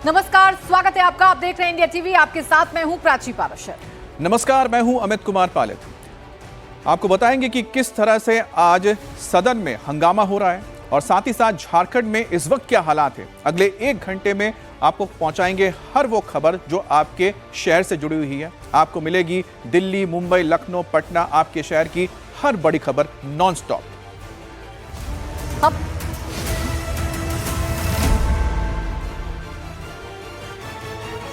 नमस्कार, स्वागत है आपका। आप देख रहे हैं इंडिया टीवी। आपके साथ मैं हूं प्राची पाराशर। नमस्कार, मैं हूं अमित कुमार पालित। आपको बताएंगे कि किस तरह से आज सदन में हंगामा हो रहा है और साथ ही साथ झारखंड में इस वक्त क्या हालात है। अगले 1 घंटे में आपको पहुंचाएंगे हर वो खबर जो आपके शहर से जुड़ी हुई है। आपको मिलेगी दिल्ली, मुंबई, लखनऊ, पटना, आपके शहर की हर बड़ी खबर नॉन स्टॉप।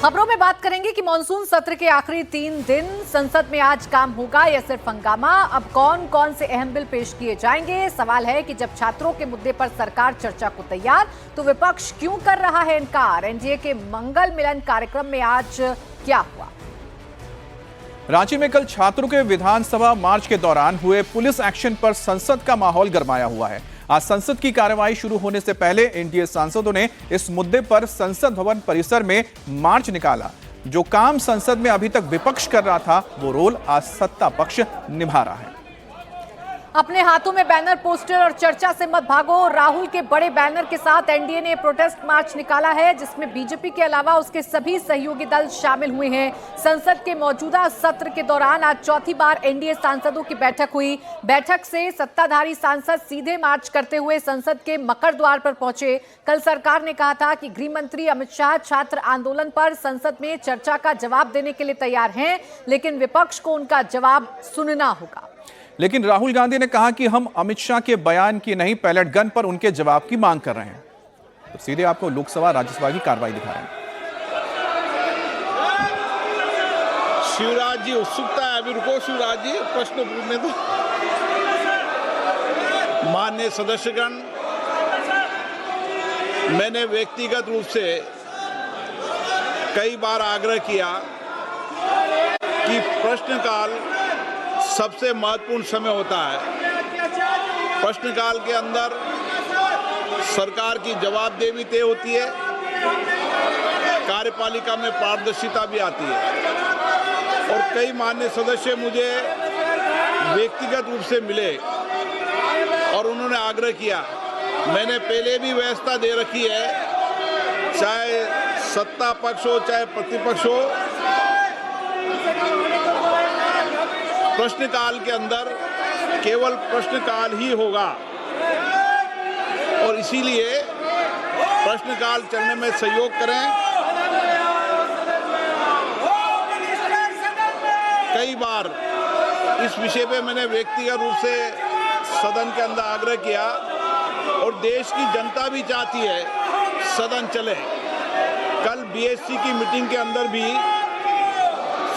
खबरों में बात करेंगे कि मॉनसून सत्र के आखिरी 3 दिन संसद में आज काम होगा या सिर्फ हंगामा। अब कौन कौन से अहम बिल पेश किए जाएंगे। सवाल है कि जब छात्रों के मुद्दे पर सरकार चर्चा को तैयार, तो विपक्ष क्यों कर रहा है इनकार। एनडीए के मंगल मिलन कार्यक्रम में आज क्या हुआ। रांची में कल छात्रों के विधानसभा मार्च के दौरान हुए पुलिस एक्शन पर संसद का माहौल गरमाया हुआ है। आज संसद की कार्यवाही शुरू होने से पहले एनडीए सांसदों ने इस मुद्दे पर संसद भवन परिसर में मार्च निकाला। जो काम संसद में अभी तक विपक्ष कर रहा था, वो रोल आज सत्ता पक्ष निभा रहा है। अपने हाथों में बैनर, पोस्टर और चर्चा से मत भागो, राहुल के बड़े बैनर के साथ एनडीए ने प्रोटेस्ट मार्च निकाला है, जिसमें बीजेपी के अलावा उसके सभी सहयोगी दल शामिल हुए हैं। संसद के मौजूदा सत्र के दौरान आज चौथी बार एनडीए सांसदों की बैठक हुई। बैठक से सत्ताधारी सांसद सीधे मार्च करते हुए संसद के मकर द्वार पर पहुंचे। कल सरकार ने कहा था कि गृह मंत्री अमित शाह छात्र आंदोलन पर संसद में चर्चा का जवाब देने के लिए तैयार हैं, लेकिन विपक्ष को उनका जवाब सुनना होगा। लेकिन राहुल गांधी ने कहा कि हम अमित शाह के बयान की नहीं, पैलेट गन पर उनके जवाब की मांग कर रहे हैं। तो सीधे आपको लोकसभा राज्यसभा की कार्रवाई दिखा रहे हैं। शिवराज जी उत्सुकता है, अभी रुको शिवराज जी, प्रश्न पूछने दो। माननीय सदस्यगण, मैंने व्यक्तिगत रूप से कई बार आग्रह किया कि प्रश्नकाल सबसे महत्वपूर्ण समय होता है। प्रश्नकाल के अंदर सरकार की जवाबदेही तय होती है, कार्यपालिका में पारदर्शिता भी आती है। और कई माननीय सदस्य मुझे व्यक्तिगत रूप से मिले और उन्होंने आग्रह किया। मैंने पहले भी व्यवस्था दे रखी है, चाहे सत्ता पक्ष हो चाहे प्रतिपक्ष हो, प्रश्नकाल के अंदर केवल प्रश्नकाल ही होगा और इसीलिए प्रश्नकाल चलने में सहयोग करें। कई बार इस विषय पे मैंने व्यक्तिगत रूप से सदन के अंदर आग्रह किया और देश की जनता भी चाहती है सदन चले। कल बीएससी की मीटिंग के अंदर भी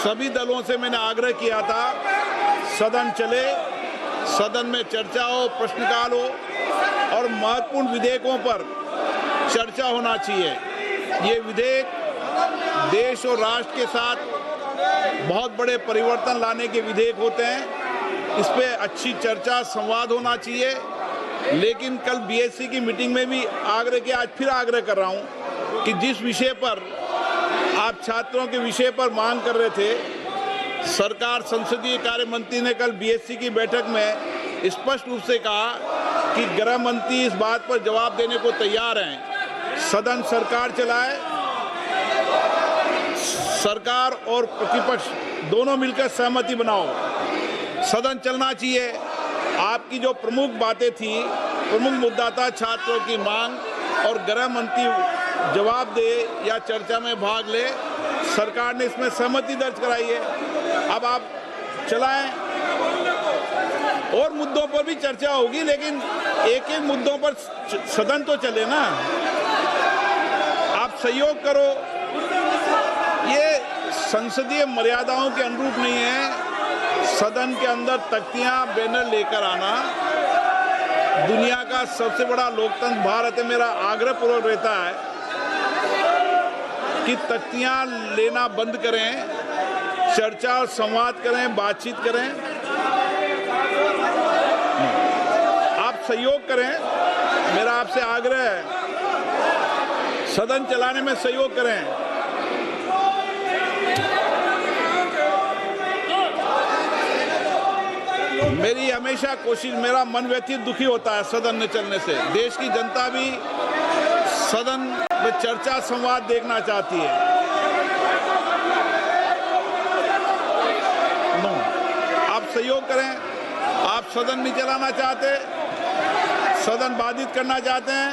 सभी दलों से मैंने आग्रह किया था सदन चले, सदन में चर्चा हो, प्रश्नकाल हो और महत्वपूर्ण विधेयकों पर चर्चा होना चाहिए। ये विधेयक देश और राष्ट्र के साथ बहुत बड़े परिवर्तन लाने के विधेयक होते हैं। इस पे अच्छी चर्चा, संवाद होना चाहिए। लेकिन कल बीएससी की मीटिंग में भी आग्रह किया, आज फिर आग्रह कर रहा हूँ कि जिस विषय पर आप छात्रों के विषय पर मांग कर रहे थे, सरकार संसदीय कार्य मंत्री ने कल बीएससी की बैठक में स्पष्ट रूप से कहा कि गृह मंत्री इस बात पर जवाब देने को तैयार हैं। सदन सरकार चलाए, सरकार और प्रतिपक्ष दोनों मिलकर सहमति बनाओ, सदन चलना चाहिए। आपकी जो प्रमुख बातें थी, प्रमुख मुद्दा था छात्रों की मांग और गृह मंत्री जवाब दे या चर्चा में भाग ले। सरकार ने इसमें सहमति दर्ज कराई है। अब आप चलाएं, और मुद्दों पर भी चर्चा होगी, लेकिन एक एक मुद्दों पर सदन तो चले ना। आप सहयोग करो। ये संसदीय मर्यादाओं के अनुरूप नहीं है। सदन के अंदर तख्तियां, बैनर लेकर आना। दुनिया का सबसे बड़ा लोकतंत्र भारत है। मेरा आग्रह पूर्वक रहता है कि तख्तियां लेना बंद करें, चर्चा और संवाद करें, बातचीत करें। आप सहयोग करें, मेरा आपसे आग्रह है, सदन चलाने में सहयोग करें। मेरी हमेशा कोशिश, मेरा मन व्यथित दुखी होता है सदन न चलने से। देश की जनता भी सदन वे चर्चा संवाद देखना चाहती है। नो, आप सहयोग करें। आप सदन नहीं चलाना चाहते, सदन बाधित करना चाहते हैं,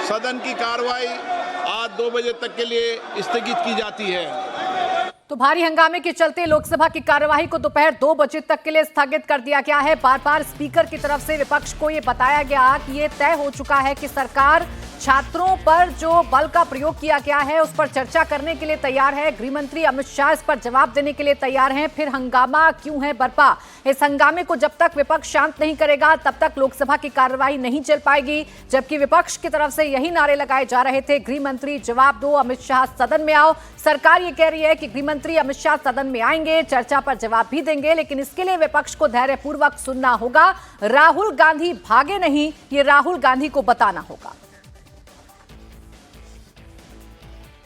सदन की कार्रवाई आज 2 बजे तक के लिए स्थगित की जाती है। तो भारी हंगामे के चलते लोकसभा की कार्यवाही को दोपहर 2 बजे तक के लिए स्थगित कर दिया गया है। बार बार स्पीकर की तरफ से विपक्ष को ये बताया गया कि ये तय हो चुका है कि सरकार छात्रों पर जो बल का प्रयोग किया गया है उस पर चर्चा करने के लिए तैयार है। गृह मंत्री अमित शाह इस पर जवाब देने के लिए तैयार हैं। फिर हंगामा क्यों है बरपा? इस हंगामे को जब तक विपक्ष शांत नहीं करेगा तब तक लोकसभा की कार्यवाही नहीं चल पाएगी। जबकि विपक्ष की तरफ से यही नारे लगाए जा रहे थे, गृह मंत्री जवाब दो, अमित शाह सदन में आओ। सरकार ये कह रही है कि गृह मंत्री अमित शाह सदन में आएंगे, चर्चा पर जवाब भी देंगे, लेकिन इसके लिए विपक्ष को धैर्यपूर्वक सुनना होगा। राहुल गांधी भागे नहीं, ये राहुल गांधी को बताना होगा।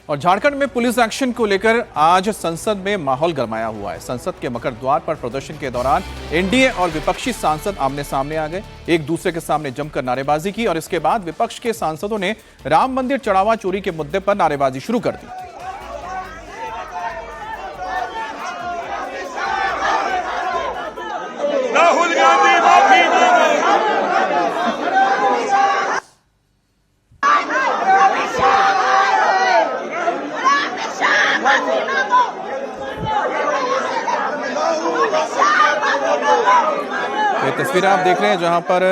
और झारखंड में पुलिस एक्शन को लेकर आज संसद में माहौल गरमाया हुआ है। संसद के मकर द्वार पर प्रदर्शन के दौरान एनडीए और विपक्षी सांसद आमने सामने आ गए, एक दूसरे के सामने जमकर नारेबाजी की और इसके बाद विपक्ष के सांसदों ने राम मंदिर चढ़ावा चोरी के मुद्दे पर नारेबाजी शुरू कर दी। राहुल गांधी माफी मांगो। ये तस्वीरें आप देख रहे हैं जहां पर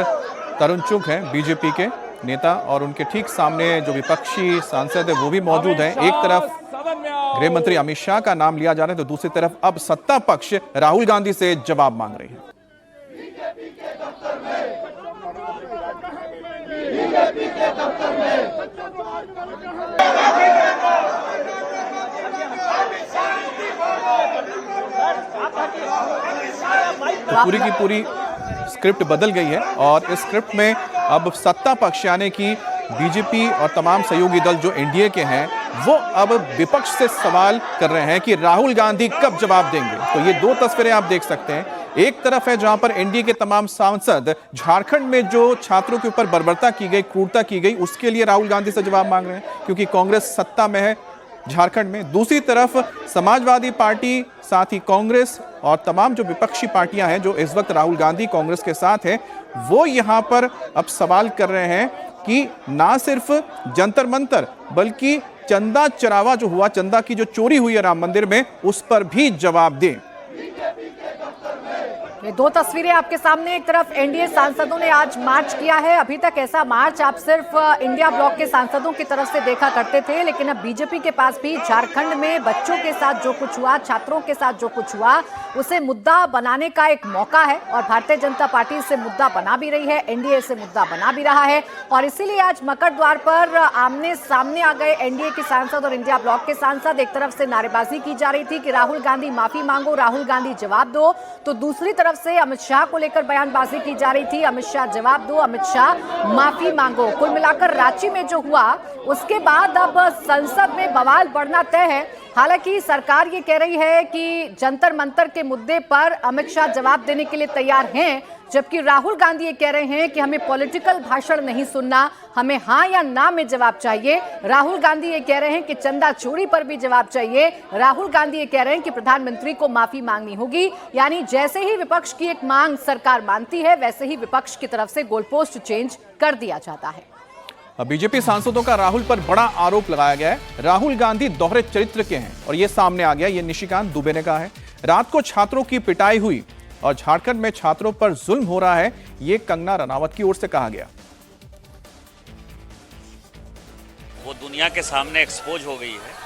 तरुण चुग हैं, बीजेपी के नेता, और उनके ठीक सामने जो विपक्षी सांसद है वो भी मौजूद हैं। एक तरफ गृह मंत्री अमित शाह का नाम लिया जा रहा है तो दूसरी तरफ अब सत्ता पक्ष राहुल गांधी से जवाब मांग रही है। तो पूरी की पूरी स्क्रिप्ट बदल गई है और इस स्क्रिप्ट में अब सत्ता पक्ष यानी कि बीजेपी और तमाम सहयोगी दल जो एनडीए के हैं वो अब विपक्ष से सवाल कर रहे हैं कि राहुल गांधी कब जवाब देंगे। तो ये दो तस्वीरें आप देख सकते हैं। एक तरफ है जहां पर एनडीए के तमाम सांसद झारखंड में जो छात्रों के ऊपर बर्बरता की गई, क्रूरता की गई, उसके लिए राहुल गांधी से जवाब मांग रहे हैं क्योंकि कांग्रेस सत्ता में है झारखंड में। दूसरी तरफ समाजवादी पार्टी, साथ ही कांग्रेस और तमाम जो विपक्षी पार्टियां हैं जो इस वक्त राहुल गांधी कांग्रेस के साथ हैं, वो यहां पर अब सवाल कर रहे हैं कि ना सिर्फ जंतर मंतर बल्कि चंदा चरावा जो हुआ, चंदा की जो चोरी हुई है राम मंदिर में, उस पर भी जवाब दें। ये दो तस्वीरें आपके सामने। एक तरफ एनडीए सांसदों ने आज मार्च किया है। अभी तक ऐसा मार्च आप सिर्फ इंडिया ब्लॉक के सांसदों की तरफ से देखा करते थे, लेकिन अब बीजेपी के पास भी झारखंड में बच्चों के साथ जो कुछ हुआ, छात्रों के साथ जो कुछ हुआ, उसे मुद्दा बनाने का एक मौका है और भारतीय जनता पार्टी इसे मुद्दा बना भी रही है, एनडीए इसे मुद्दा बना भी रहा है। और इसीलिए आज मकर द्वार पर आमने सामने आ गए एनडीए के सांसद और इंडिया ब्लॉक के सांसद। एक तरफ से नारेबाजी की जा रही थी कि राहुल गांधी माफी मांगो, राहुल गांधी जवाब दो, तो दूसरी तरफ से अमित शाह को लेकर बयानबाजी की जा रही थी, अमित शाह जवाब दो, अमित शाह माफी मांगो। कुल मिलाकर रांची में जो हुआ उसके बाद अब संसद में बवाल बढ़ना तय है। हालांकि सरकार ये कह रही है कि जंतर मंतर के मुद्दे पर अमित शाह जवाब देने के लिए तैयार हैं, जबकि राहुल गांधी ये कह रहे हैं कि हमें पॉलिटिकल भाषण नहीं सुनना, हमें हाँ या ना में जवाब चाहिए। राहुल गांधी ये कह रहे हैं कि चंदा चोरी पर भी जवाब चाहिए। राहुल गांधी ये कह रहे हैं कि प्रधानमंत्री को माफी मांगनी होगी। यानी जैसे ही विपक्ष की एक मांग सरकार मानती है, वैसे ही विपक्ष की तरफ से गोलपोस्ट चेंज कर दिया जाता है। बीजेपी सांसदों का राहुल पर बड़ा आरोप लगाया गया है। राहुल गांधी दोहरे चरित्र के हैं और ये सामने आ गया, ये निशिकांत दुबे ने कहा है। रात को छात्रों की पिटाई हुई और झारखंड में छात्रों पर जुल्म हो रहा है, ये कंगना रनावत की ओर से कहा गया। वो दुनिया के सामने एक्सपोज हो गई है।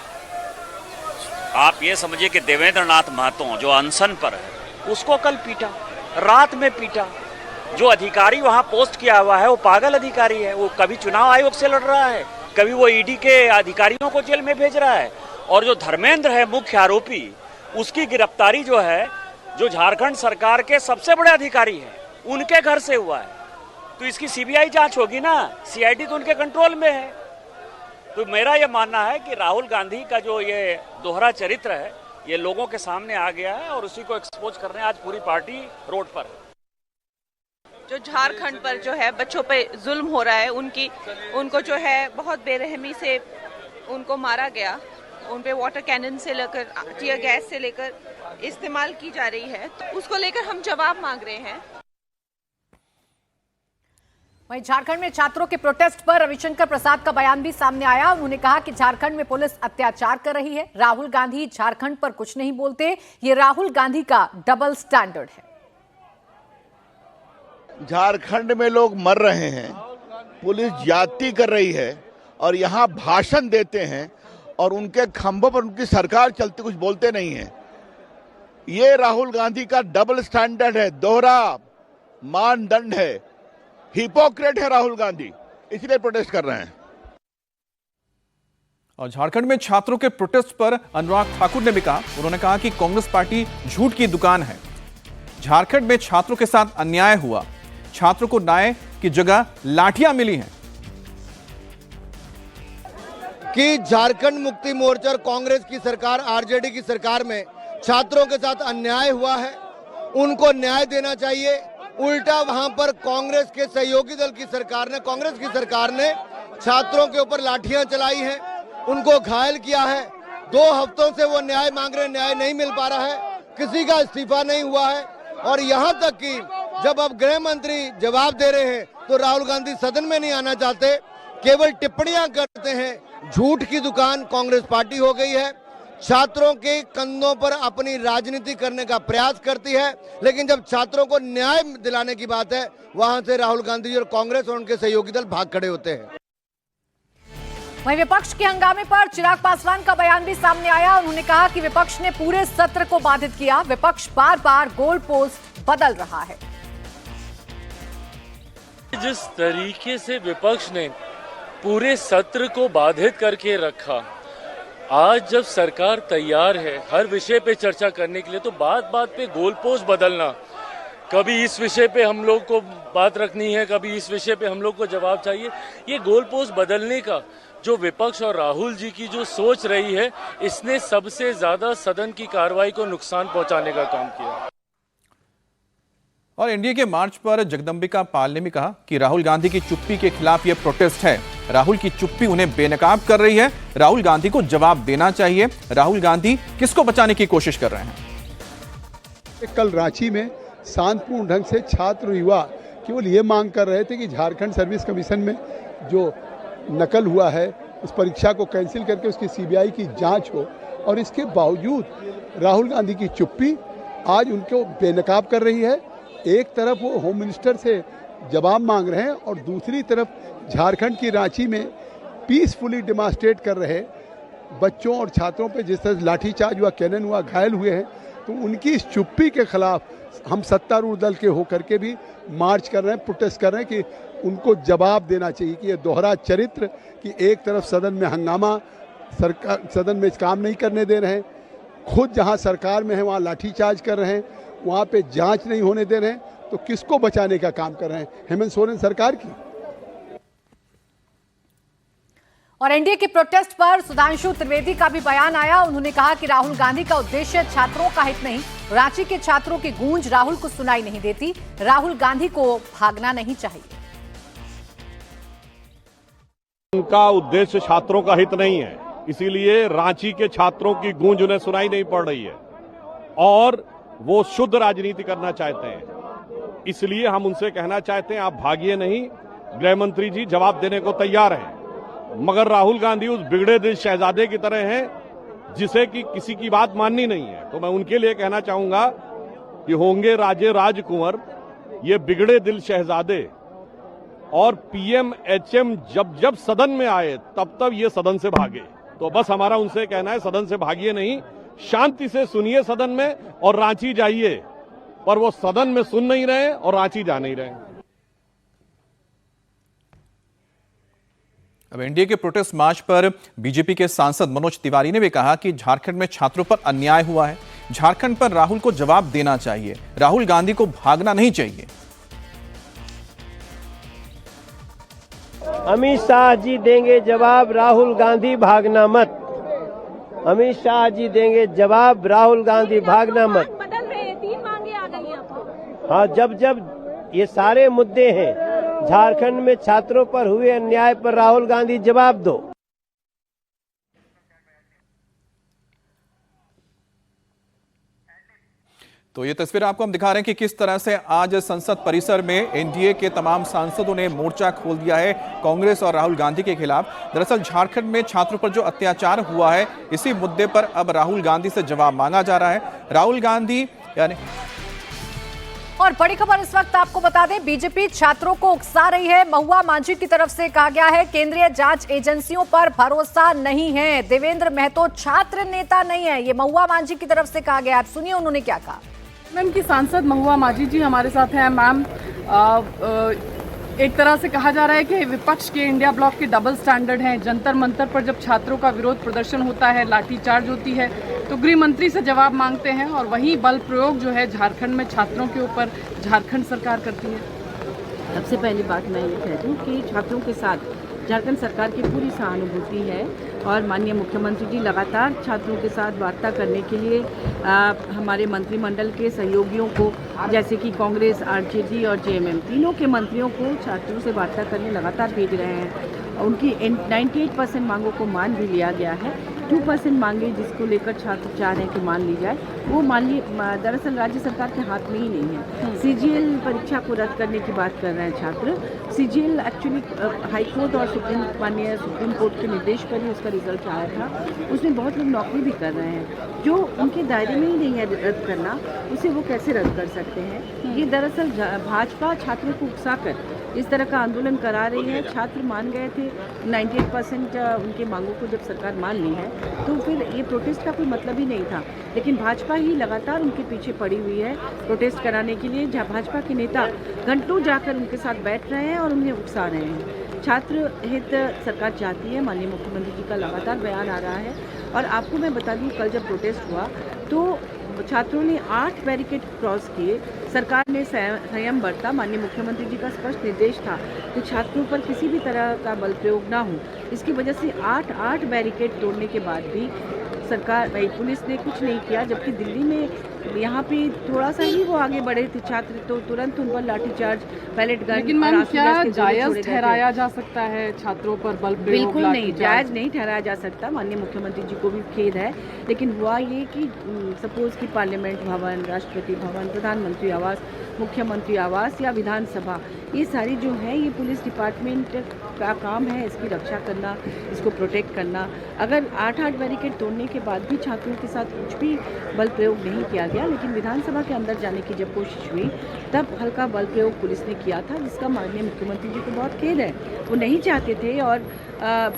आप ये समझिए कि देवेंद्र नाथ महतो जो अनशन पर है, उसको कल पीटा, रात में पीटा। जो अधिकारी वहां पोस्ट किया हुआ है वो पागल अधिकारी है। वो कभी चुनाव आयोग से लड़ रहा है, कभी वो ईडी के अधिकारियों को जेल में भेज रहा है। और जो धर्मेंद्र है मुख्य आरोपी, उसकी गिरफ्तारी जो है, जो झारखंड सरकार के सबसे बड़े अधिकारी हैं, उनके घर से हुआ है। तो इसकी सीबीआई जांच होगी ना, सीआईडी तो उनके कंट्रोल में है। तो मेरा ये मानना है कि राहुल गांधी का जो ये दोहरा चरित्र है, ये लोगों के सामने आ गया है और उसी को एक्सपोज करने आज पूरी पार्टी रोड पर है। जो झारखंड पर जो है बच्चों पे जुल्म हो रहा है, उनको जो है बहुत बेरहमी से उनको मारा गया, उन पे वाटर कैनन से लेकर टीयर गैस से लेकर इस्तेमाल की जा रही है, तो उसको लेकर हम जवाब मांग रहे हैं। वहीं झारखंड में छात्रों के प्रोटेस्ट पर रविशंकर प्रसाद का बयान भी सामने आया। उन्होंने कहा कि झारखंड में पुलिस अत्याचार कर रही है। राहुल गांधी झारखंड पर कुछ नहीं बोलते, ये राहुल गांधी का डबल स्टैंडर्ड है। झारखंड में लोग मर रहे हैं, पुलिस ज्यादती कर रही है और यहाँ भाषण देते हैं और उनके खंभों पर उनकी सरकार चलती, कुछ बोलते नहीं है। ये राहुल गांधी का डबल स्टैंडर्ड है, दोहरा मानदंड है, हिपोक्रेट है राहुल गांधी, इसलिए प्रोटेस्ट कर रहे हैं। और झारखंड में छात्रों के प्रोटेस्ट पर अनुराग ठाकुर ने भी कहा, उन्होंने कहा कि कांग्रेस पार्टी झूठ की दुकान है। झारखंड में छात्रों के साथ अन्याय हुआ, छात्रों को न्याय की जगह लाठियां मिली हैं। कि झारखंड मुक्ति मोर्चा और कांग्रेस की सरकार, आरजेडी की सरकार में छात्रों के साथ अन्याय हुआ है, उनको न्याय देना चाहिए। उल्टा वहां पर कांग्रेस के सहयोगी दल की सरकार ने, कांग्रेस की सरकार ने छात्रों के ऊपर लाठियां चलाई हैं, उनको घायल किया है। 2 हफ्तों से वो न्याय मांग रहे, न्याय नहीं मिल पा रहा है, किसी का इस्तीफा नहीं हुआ है। और यहां तक कि जब अब गृह मंत्री जवाब दे रहे हैं तो राहुल गांधी सदन में नहीं आना चाहते, केवल टिप्पणियां करते हैं। झूठ की दुकान कांग्रेस पार्टी हो गई है, छात्रों के कंधों पर अपनी राजनीति करने का प्रयास करती है, लेकिन जब छात्रों को न्याय दिलाने की बात है, वहां से राहुल गांधी और कांग्रेस और उनके सहयोगी दल भाग खड़े होते हैं। वहीं विपक्ष के हंगामे पर चिराग पासवान का बयान भी सामने आया। उन्होंने कहा कि विपक्ष ने पूरे सत्र को बाधित किया, विपक्ष बार बार गोल पोस्ट बदल रहा है। जिस तरीके से विपक्ष ने पूरे सत्र को बाधित करके रखा, आज जब सरकार तैयार है हर विषय पे चर्चा करने के लिए, तो बात बात पे गोल पोस्ट बदलना, कभी इस विषय पे हम लोग को बात रखनी है, कभी इस विषय पे हम लोग को जवाब चाहिए, ये गोल पोस्ट बदलने का जो विपक्ष और राहुल जी की जो सोच रही है, इसने सबसे ज्यादा सदन की कार्रवाई को नुकसान पहुंचाने का काम किया। और एनडीए के मार्च पर जगदंबिका पाल ने भी कहा कि राहुल गांधी की चुप्पी के खिलाफ यह प्रोटेस्ट है। राहुल की चुप्पी उन्हें बेनकाब कर रही है, राहुल गांधी को जवाब देना चाहिए। राहुल गांधी किसको बचाने की कोशिश कर रहे हैं? कल रांची में शांतिपूर्ण ढंग से छात्र युवा केवल ये मांग कर रहे थे कि झारखंड सर्विस कमीशन में जो नकल हुआ है उस परीक्षा को कैंसिल करके उसकी सीबीआई की जांच हो, और इसके बावजूद राहुल गांधी की चुप्पी आज उनको बेनकाब कर रही है। एक तरफ वो होम मिनिस्टर से जवाब मांग रहे हैं और दूसरी तरफ झारखंड की रांची में पीसफुली डिमॉन्स्ट्रेट कर रहे बच्चों और छात्रों पे जिस तरह लाठीचार्ज हुआ, कैनन हुआ, घायल हुए हैं, तो उनकी इस चुप्पी के खिलाफ हम सत्तारूढ़ दल के होकर के भी मार्च कर रहे हैं, प्रोटेस्ट कर रहे हैं कि उनको जवाब देना चाहिए कि ये दोहरा चरित्र कि एक तरफ सदन में हंगामा, सरकार सदन में काम नहीं करने दे रहे हैं, खुद जहां सरकार में है वहां लाठीचार्ज कर रहे हैं, वहां पे जांच नहीं होने दे रहे हैं, तो किसको बचाने का काम कर रहे हैं? हेमंत सोरेन सरकार की। और एनडीए के प्रोटेस्ट पर सुधांशु त्रिवेदी का भी बयान आया। उन्होंने कहा कि राहुल गांधी का उद्देश्य छात्रों का हित नहीं, रांची के छात्रों की गूंज राहुल को सुनाई नहीं देती, राहुल गांधी को भागना नहीं चाहिए। उनका उद्देश्य छात्रों का हित नहीं है, इसीलिए रांची के छात्रों की गूंज उन्हें सुनाई नहीं पड़ रही है और वो शुद्ध राजनीति करना चाहते हैं। इसलिए हम उनसे कहना चाहते हैं, आप भागिए नहीं, गृह मंत्री जी जवाब देने को तैयार हैं, मगर राहुल गांधी उस बिगड़े दिल शहजादे की तरह हैं जिसे कि किसी की बात माननी नहीं है। तो मैं उनके लिए कहना चाहूंगा कि होंगे राजे राजकुंवर, ये बिगड़े दिल शहजादे और पीएमएचएम जब जब सदन में आए तब तब ये सदन से भागे। तो बस हमारा उनसे कहना है, सदन से भागिए नहीं, शांति से सुनिए सदन में और रांची जाइए। पर वो सदन में सुन नहीं रहे और रांची जा नहीं रहे। अब एनडीए के प्रोटेस्ट मार्च पर बीजेपी के सांसद मनोज तिवारी ने भी कहा कि झारखंड में छात्रों पर अन्याय हुआ है, झारखंड पर राहुल को जवाब देना चाहिए, राहुल गांधी को भागना नहीं चाहिए। अमित शाह जी देंगे जवाब, राहुल गांधी भागना मत। अमित शाह जी देंगे जवाब, राहुल गांधी भागना मत। बदल रहे हैं, 3 मांगे आ गई हैं। हाँ, जब जब ये सारे मुद्दे हैं। झारखंड में छात्रों पर हुए अन्याय पर राहुल गांधी जवाब दो। तो ये तस्वीर आपको हम दिखा रहे हैं कि किस तरह से आज संसद परिसर में एनडीए के तमाम सांसदों ने मोर्चा खोल दिया है कांग्रेस और राहुल गांधी के खिलाफ। दरअसल झारखंड में छात्रों पर जो अत्याचार हुआ है, इसी मुद्दे पर अब राहुल गांधी से जवाब मांगा जा रहा है। राहुल गांधी यानी और बड़ी खबर इस वक्त आपको बता दें, बीजेपी छात्रों को उकसा रही है। महुआ मांझी की तरफ से कहा गया है केंद्रीय जांच एजेंसियों पर भरोसा नहीं है। देवेंद्र महतो छात्र नेता नहीं है, ये महुआ मांझी की तरफ से कहा गया। आप सुनिए उन्होंने क्या कहा। मैम की सांसद महुआ मांझी जी हमारे साथ हैं। मैम, एक तरह से कहा जा रहा है कि विपक्ष के इंडिया ब्लॉक के डबल स्टैंडर्ड हैं। जंतर मंतर पर जब छात्रों का विरोध प्रदर्शन होता है, लाठीचार्ज होती है, तो गृह मंत्री से जवाब मांगते हैं और वहीं बल प्रयोग जो है झारखंड में छात्रों के ऊपर झारखंड सरकार करती है। सबसे पहली बात मैं ये कह दूं कि छात्रों के साथ झारखंड सरकार की पूरी सहानुभूति है और माननीय मुख्यमंत्री जी लगातार छात्रों के साथ वार्ता करने के लिए हमारे मंत्रिमंडल के सहयोगियों को, जैसे कि कांग्रेस, आरजेडी और जेएमएम, तीनों के मंत्रियों को छात्रों से वार्ता करने लगातार भेज रहे हैं। उनकी 98% मांगों को मान भी लिया गया है। 2% मांगे जिसको लेकर छात्र चाह रहे हैं कि मान ली जाए, वो दरअसल राज्य सरकार के हाथ में ही नहीं है। सीजीएल परीक्षा को रद्द करने की बात कर रहे हैं छात्र। सीजीएल एक्चुअली हाईकोर्ट और माननीय सुप्रीम कोर्ट के निर्देश पर ही उसका रिजल्ट आया था। उसमें बहुत लोग नौकरी भी कर रहे हैं, जो उनके दायरे में ही नहीं है रद्द करना, उसे वो कैसे रद्द कर सकते हैं। ये दरअसल भाजपा छात्रों को उकसाकर इस तरह का आंदोलन करा रही है। छात्र मान गए थे 98% उनके मांगों को जब सरकार मान ली है, तो फिर ये प्रोटेस्ट का कोई मतलब ही नहीं था। लेकिन भाजपा ही लगातार उनके पीछे पड़ी हुई है प्रोटेस्ट कराने के लिए। जहाँ भाजपा के नेता घंटों जाकर उनके साथ बैठ रहे हैं और उन्हें उकसा रहे हैं। छात्र हित सरकार चाहती है, माननीय मुख्यमंत्री जी का लगातार बयान आ रहा है। और आपको मैं बता दूं, कल जब प्रोटेस्ट हुआ तो छात्रों ने 8 बैरिकेड क्रॉस किए। सरकार ने संयम बरता। माननीय मुख्यमंत्री जी का स्पष्ट निर्देश था कि छात्रों पर किसी भी तरह का बल प्रयोग ना हो। इसकी वजह से 8 बैरिकेड तोड़ने के बाद भी पुलिस ने कुछ नहीं किया, जबकि दिल्ली में यहाँ पे थोड़ा सा ही वो आगे बढ़े थे छात्र, तो तुरंत उन पर लाठीचार्ज, पैलेट गन। लेकिन मैम, क्या जायज ठहराया जा सकता है छात्रों पर बल प्रयोग? बिल्कुल नहीं, जायज नहीं ठहराया जा सकता। माननीय मुख्यमंत्री जी को भी खेद है। लेकिन हुआ ये कि सपोज कि पार्लियामेंट भवन, राष्ट्रपति भवन, प्रधानमंत्री आवास, मुख्यमंत्री आवास या विधानसभा, ये सारी जो है ये पुलिस डिपार्टमेंट का काम है, इसकी रक्षा करना, इसको प्रोटेक्ट करना। अगर 8 बैरिकेड तोड़ने के बाद भी छात्रों के साथ कुछ भी बल प्रयोग नहीं किया गया, लेकिन विधानसभा के अंदर जाने की जब कोशिश हुई तब हल्का बल प्रयोग पुलिस ने किया था, जिसका माननीय मुख्यमंत्री जी को बहुत खेद है। वो नहीं चाहते थे और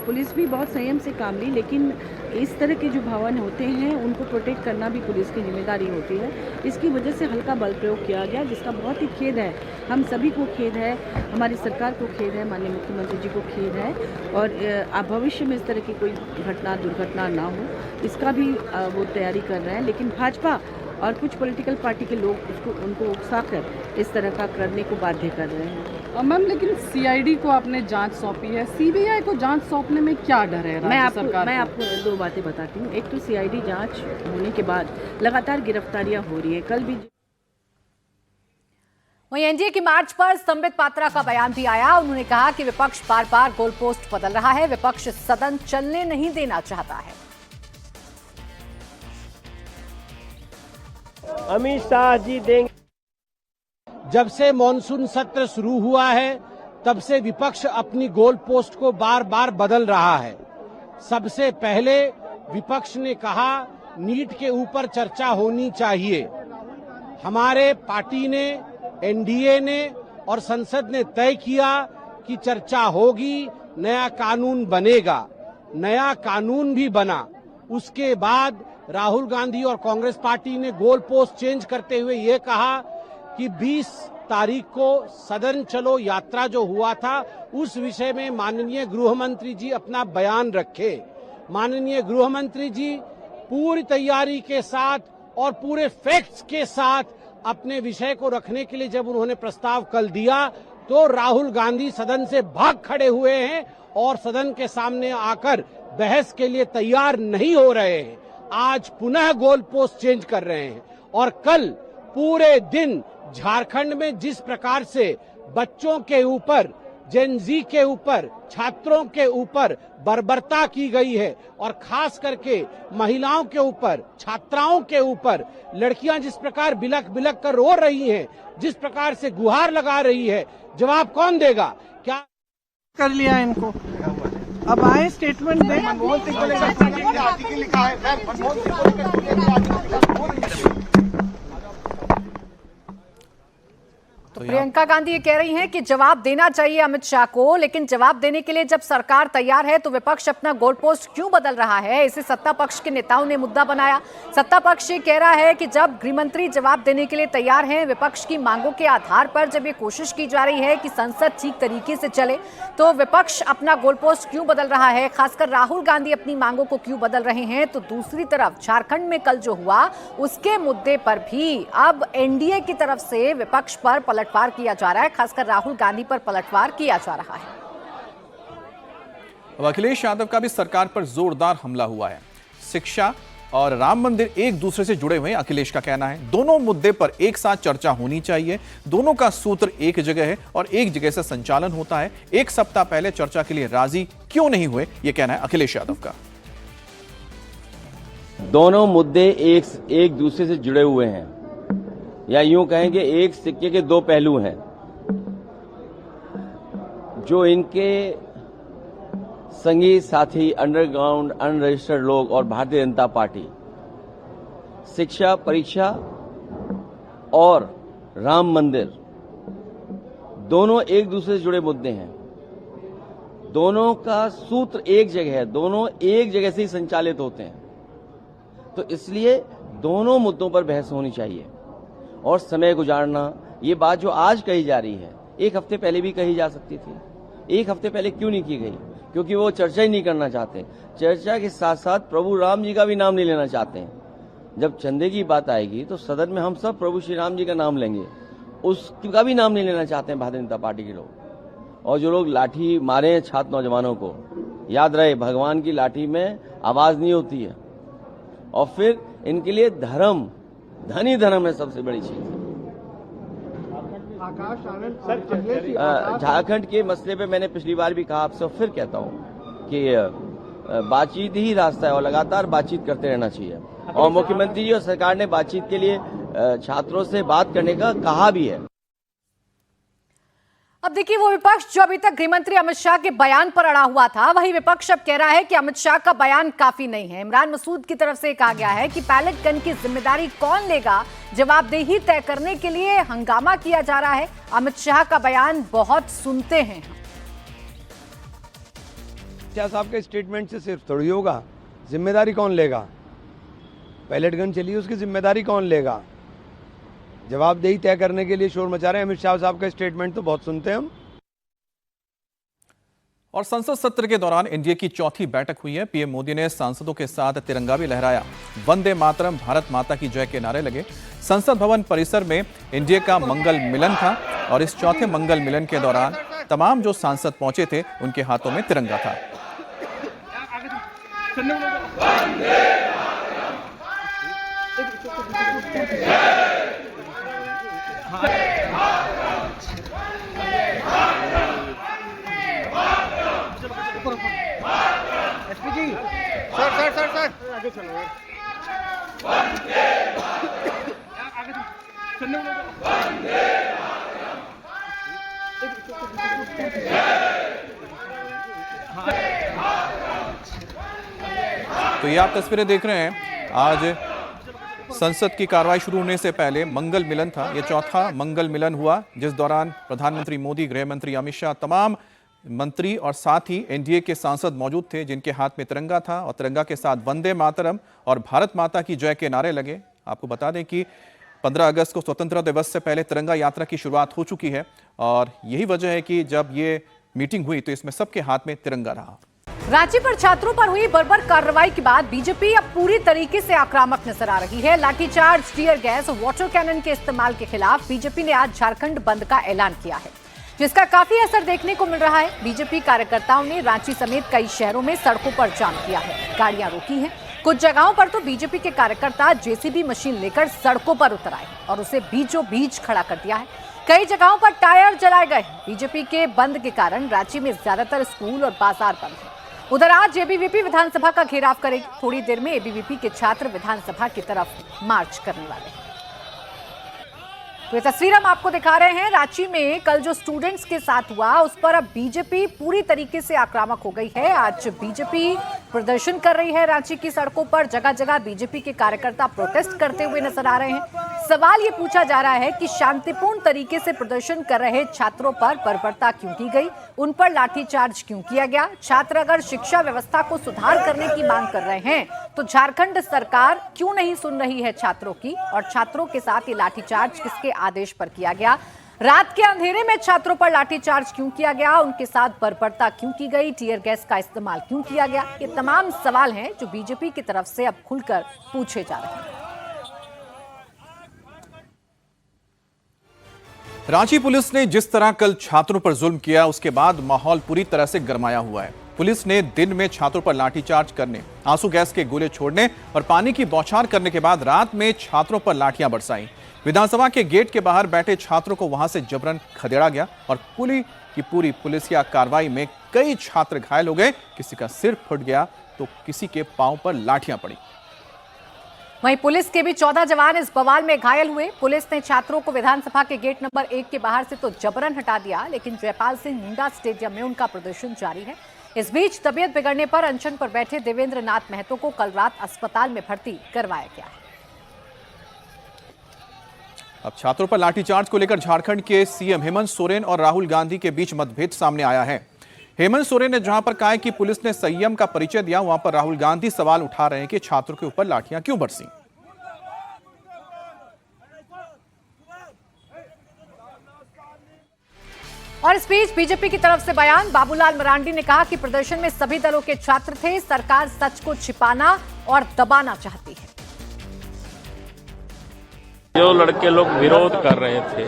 पुलिस भी बहुत संयम से काम ली। लेकिन इस तरह के जो भवन होते हैं उनको प्रोटेक्ट करना भी पुलिस की जिम्मेदारी होती है। इसकी वजह से हल्का बल प्रयोग किया गया, जिसका बहुत ही खेद है। हम सभी को खेद है, हमारी सरकार को खेद है, माननीय मुख्यमंत्री जी को खेद है। और भविष्य में इस तरह की कोई दुर्घटना ना हो, इसका भी वो तैयारी कर रहे हैं। लेकिन भाजपा और कुछ पॉलिटिकल पार्टी के लोग उनको उकसाकर इस तरह का करने को बाध्य कर रहे हैं। मैम, लेकिन सीआईडी को आपने जांच सौंपी है, सीबीआई को जांच सौंपने में क्या डर है राज्य सरकार? मैं आपको 2 बातें बताती हूँ। एक तो सीआईडी जांच होने के बाद लगातार गिरफ्तारियां हो रही है। कल भी वहीं एनडीए की मार्च पर संबित पात्रा का बयान भी आया। उन्होंने कहा कि विपक्ष बार बार गोल पोस्ट बदल रहा है, विपक्ष सदन चलने नहीं देना चाहता है। अमित शाह जी देंगे। जब से मॉनसून सत्र शुरू हुआ है तब से विपक्ष अपनी गोल पोस्ट को बार बार बदल रहा है। सबसे पहले विपक्ष ने कहा नीट के ऊपर चर्चा होनी चाहिए। हमारे पार्टी ने, एनडीए ने और संसद ने तय किया कि चर्चा होगी, नया कानून बनेगा। नया कानून भी बना। उसके बाद राहुल गांधी और कांग्रेस पार्टी ने गोल पोस्ट चेंज करते हुए ये कहा कि 20 तारीख को सदन चलो यात्रा जो हुआ था उस विषय में माननीय गृह मंत्री जी अपना बयान रखे। माननीय गृह मंत्री जी पूरी तैयारी के साथ और पूरे फैक्ट्स के साथ अपने विषय को रखने के लिए जब उन्होंने प्रस्ताव कल दिया तो राहुल गांधी सदन से भाग खड़े हुए हैं और सदन के सामने आकर बहस के लिए तैयार नहीं हो रहे हैं। आज पुनः गोल पोस्ट चेंज कर रहे हैं और कल पूरे दिन झारखंड में जिस प्रकार से बच्चों के ऊपर, जेनजी के ऊपर, छात्रों के ऊपर बर्बरता की गई है और खास करके महिलाओं के ऊपर, छात्राओं के ऊपर, लड़कियां जिस प्रकार बिलख बिलख कर रो रही हैं, जिस प्रकार से गुहार लगा रही है, जवाब कौन देगा? क्या कर लिया इनको? अब आए स्टेटमेंट दें। मनमोहन सिंह को लेकर आर्टिकल लिखा है सर, मनमोहन सिंह को लेकर तो प्रियंका गांधी ये कह रही हैं कि जवाब देना चाहिए अमित शाह को, लेकिन जवाब देने के लिए जब सरकार तैयार है तो विपक्ष अपना गोल पोस्ट क्यों बदल रहा है? इसे सत्ता पक्ष के नेताओं ने मुद्दा बनाया। सत्ता पक्ष ये कह रहा है कि जब गृहमंत्री जवाब देने के लिए तैयार हैं, विपक्ष की मांगों के आधार पर जब ये कोशिश की जा रही है कि संसद ठीक तरीके से चले, तो विपक्ष अपना गोल पोस्ट क्यों बदल रहा है? खासकर राहुल गांधी अपनी मांगों को क्यों बदल रहे हैं? तो दूसरी तरफ झारखंड में कल जो हुआ उसके मुद्दे पर भी अब एनडीए की तरफ से विपक्ष पर पलटवार किया जा रहा है, खासकर राहुल गांधी पर पलटवार किया जा रहा है। अब अखिलेश यादव का भी सरकार पर जोरदार हमला हुआ है। शिक्षा और राम मंदिर एक दूसरे से जुड़े हुए हैं, अखिलेश का कहना है। दोनों मुद्दे पर एक साथ चर्चा होनी चाहिए, दोनों का सूत्र एक जगह है और एक जगह से संचालन होता है। एक सप्ताह पहले चर्चा के लिए राजी क्यों नहीं हुए, यह कहना है अखिलेश यादव का। दोनों मुद्दे एक दूसरे से जुड़े हुए हैं, या यूं कहेंगे एक सिक्के के दो पहलू हैं। जो इनके संगी साथी अंडरग्राउंड अनरजिस्टर्ड लोग और भारतीय जनता पार्टी शिक्षा, परीक्षा और राम मंदिर दोनों एक दूसरे से जुड़े मुद्दे हैं। दोनों का सूत्र एक जगह है, दोनों एक जगह से ही संचालित होते हैं। तो इसलिए दोनों मुद्दों पर बहस होनी चाहिए और समय गुजारना, ये बात जो आज कही जा रही है एक हफ्ते पहले भी कही जा सकती थी। एक हफ्ते पहले क्यों नहीं की गई? क्योंकि वो चर्चा ही नहीं करना चाहते। चर्चा के साथ साथ प्रभु राम जी का भी नाम नहीं लेना चाहते हैं। जब चंदे की बात आएगी तो सदन में हम सब प्रभु श्री राम जी का नाम लेंगे, उसका भी नाम नहीं लेना चाहते हैं भारतीय जनता पार्टी के लोग। और जो लोग लाठी मारे हैं छात्र नौजवानों को, याद रहे भगवान की लाठी में आवाज नहीं होती है। और फिर इनके लिए धर्म, धन ही धर्म है सबसे बड़ी चीज। झारखंड के मसले पे मैंने पिछली बार भी कहा, आपसे फिर कहता हूँ कि बातचीत ही रास्ता है और लगातार बातचीत करते रहना चाहिए। और मुख्यमंत्री जी और सरकार ने बातचीत के लिए छात्रों से बात करने का कहा भी है। अब देखिए, वो विपक्ष जो अभी तक गृहमंत्री अमित शाह के बयान पर अड़ा हुआ था, वही विपक्ष अब कह रहा है कि अमित शाह का बयान काफी नहीं है। इमरान मसूद की तरफ से कहा गया है कि पैलेट गन की जिम्मेदारी कौन लेगा, जवाबदेही तय करने के लिए हंगामा किया जा रहा है। अमित शाह का बयान बहुत सुनते हैं। शाह साहब के स्टेटमेंट से सिर्फ थोड़ी होगा, जिम्मेदारी कौन लेगा? पैलेट गन चली, उसकी जिम्मेदारी कौन लेगा? जवाबदेही तय करने के लिए शोर मचा रहे हैं। अमित शाह साहब का स्टेटमेंट तो बहुत सुनते हैं हम। और संसद सत्र के दौरान एनडीए की चौथी बैठक हुई है। पीएम मोदी ने सांसदों के साथ तिरंगा भी लहराया, वंदे मातरम, भारत माता की जय के नारे लगे। संसद भवन परिसर में एनडीए का मंगल मिलन था और इस चौथे मंगल मिलन के दौरान तमाम जो सांसद पहुंचे थे उनके हाथों में तिरंगा था। सर आगे चलो यार। तो ये आप तस्वीरें देख रहे हैं। आज संसद की कार्रवाई शुरू होने से पहले मंगल मिलन था। यह चौथा मंगल मिलन हुआ जिस दौरान प्रधानमंत्री मोदी, गृह मंत्री अमित शाह, तमाम मंत्री और साथ ही एनडीए के सांसद मौजूद थे जिनके हाथ में तिरंगा था और तिरंगा के साथ वंदे मातरम और भारत माता की जय के नारे लगे। आपको बता दें कि 15 अगस्त को स्वतंत्रता दिवस से पहले तिरंगा यात्रा की शुरुआत हो चुकी है और यही वजह है कि जब ये मीटिंग हुई तो इसमें सबके हाथ में तिरंगा रहा। रांची पर छात्रों पर हुई बर्बर कार्रवाई के बाद बीजेपी अब पूरी तरीके से आक्रामक नजर आ रही है। लाठीचार्ज, टीयर गैस और वाटर कैनन के इस्तेमाल के खिलाफ बीजेपी ने आज झारखंड बंद का ऐलान किया है, जिसका काफी असर देखने को मिल रहा है। बीजेपी कार्यकर्ताओं ने रांची समेत कई शहरों में सड़कों पर जाम किया है, गाड़ियां रोकी हैं। कुछ जगहों पर तो बीजेपी के कार्यकर्ता जेसीबी मशीन लेकर सड़कों पर उतर आए और उसे बीचों बीच खड़ा कर दिया है। कई जगहों पर टायर जलाए गए। बीजेपी के बंद के कारण रांची में ज्यादातर स्कूल और बाजार बंद हैं। उधर आज एबीवीपी विधानसभा का घेराव करेगी। थोड़ी देर में एबीवीपी के छात्र विधानसभा की तरफ मार्च करने वाले हैं। तो ये तस्वीर हम आपको दिखा रहे हैं। रांची में कल जो स्टूडेंट्स के साथ हुआ उस पर अब बीजेपी पूरी तरीके से आक्रामक हो गई है। आज बीजेपी प्रदर्शन कर रही है रांची की सड़कों पर। जगह जगह बीजेपी के कार्यकर्ता प्रोटेस्ट करते हुए नजर आ रहे हैं। सवाल ये पूछा जा रहा है कि शांतिपूर्ण तरीके से प्रदर्शन कर रहे छात्रों पर बर्बरता क्यों की गई, उन पर लाठीचार्ज क्यों किया गया। छात्र अगर शिक्षा व्यवस्था को सुधार करने की मांग कर रहे हैं तो झारखंड सरकार क्यों नहीं सुन रही है छात्रों की, और छात्रों के साथ ये लाठीचार्ज किसके आदेश पर किया गया। रात के अंधेरे में छात्रों पर लाठीचार्ज क्यों किया गया, उनके साथ बर्बरता क्यों की गई, टीयर गैस का इस्तेमाल क्यों किया गया। ये तमाम सवाल हैं जो बीजेपी की तरफ से अब खुलकर पूछे जा रहे हैं। रांची पुलिस ने जिस तरह कल छात्रों पर जुल्म किया उसके बाद माहौल पूरी तरह से गरमाया हुआ है। पुलिस ने दिन में छात्रों पर लाठीचार्ज करने, आंसू गैस के गोले छोड़ने और पानी की बौछार करने के बाद रात में छात्रों पर लाठियां बरसाई। विधानसभा के गेट के बाहर बैठे छात्रों को वहां से जबरन खदेड़ा गया और पूरी पुलिसिया कार्रवाई में कई छात्र घायल हो गए। किसी का सिर फट गया तो किसी के पांव पर लाठियां पड़ी। वहीं पुलिस के भी 14 जवान इस बवाल में घायल हुए। पुलिस ने छात्रों को विधानसभा के गेट नंबर 1 के बाहर से तो जबरन हटा दिया, लेकिन जयपाल सिंह मुंडा स्टेडियम में उनका प्रदर्शन जारी है। इस बीच तबीयत बिगड़ने पर अनशन पर बैठे देवेंद्र नाथ महतो को कल रात अस्पताल में भर्ती करवाया गया है। अब छात्रों पर लाठीचार्ज को लेकर झारखंड के सीएम हेमंत सोरेन और राहुल गांधी के बीच मतभेद सामने आया है। हेमंत सोरेन ने जहां पर कहा है कि पुलिस ने संयम का परिचय दिया, वहां पर राहुल गांधी सवाल उठा रहे हैं कि छात्रों के ऊपर लाठियां क्यों बरसी। और इस बीच बीजेपी की तरफ से बयान। बाबूलाल मरांडी ने कहा कि प्रदर्शन में सभी दलों के छात्र थे, सरकार सच को छिपाना और दबाना चाहती है। जो लड़के लोग विरोध कर रहे थे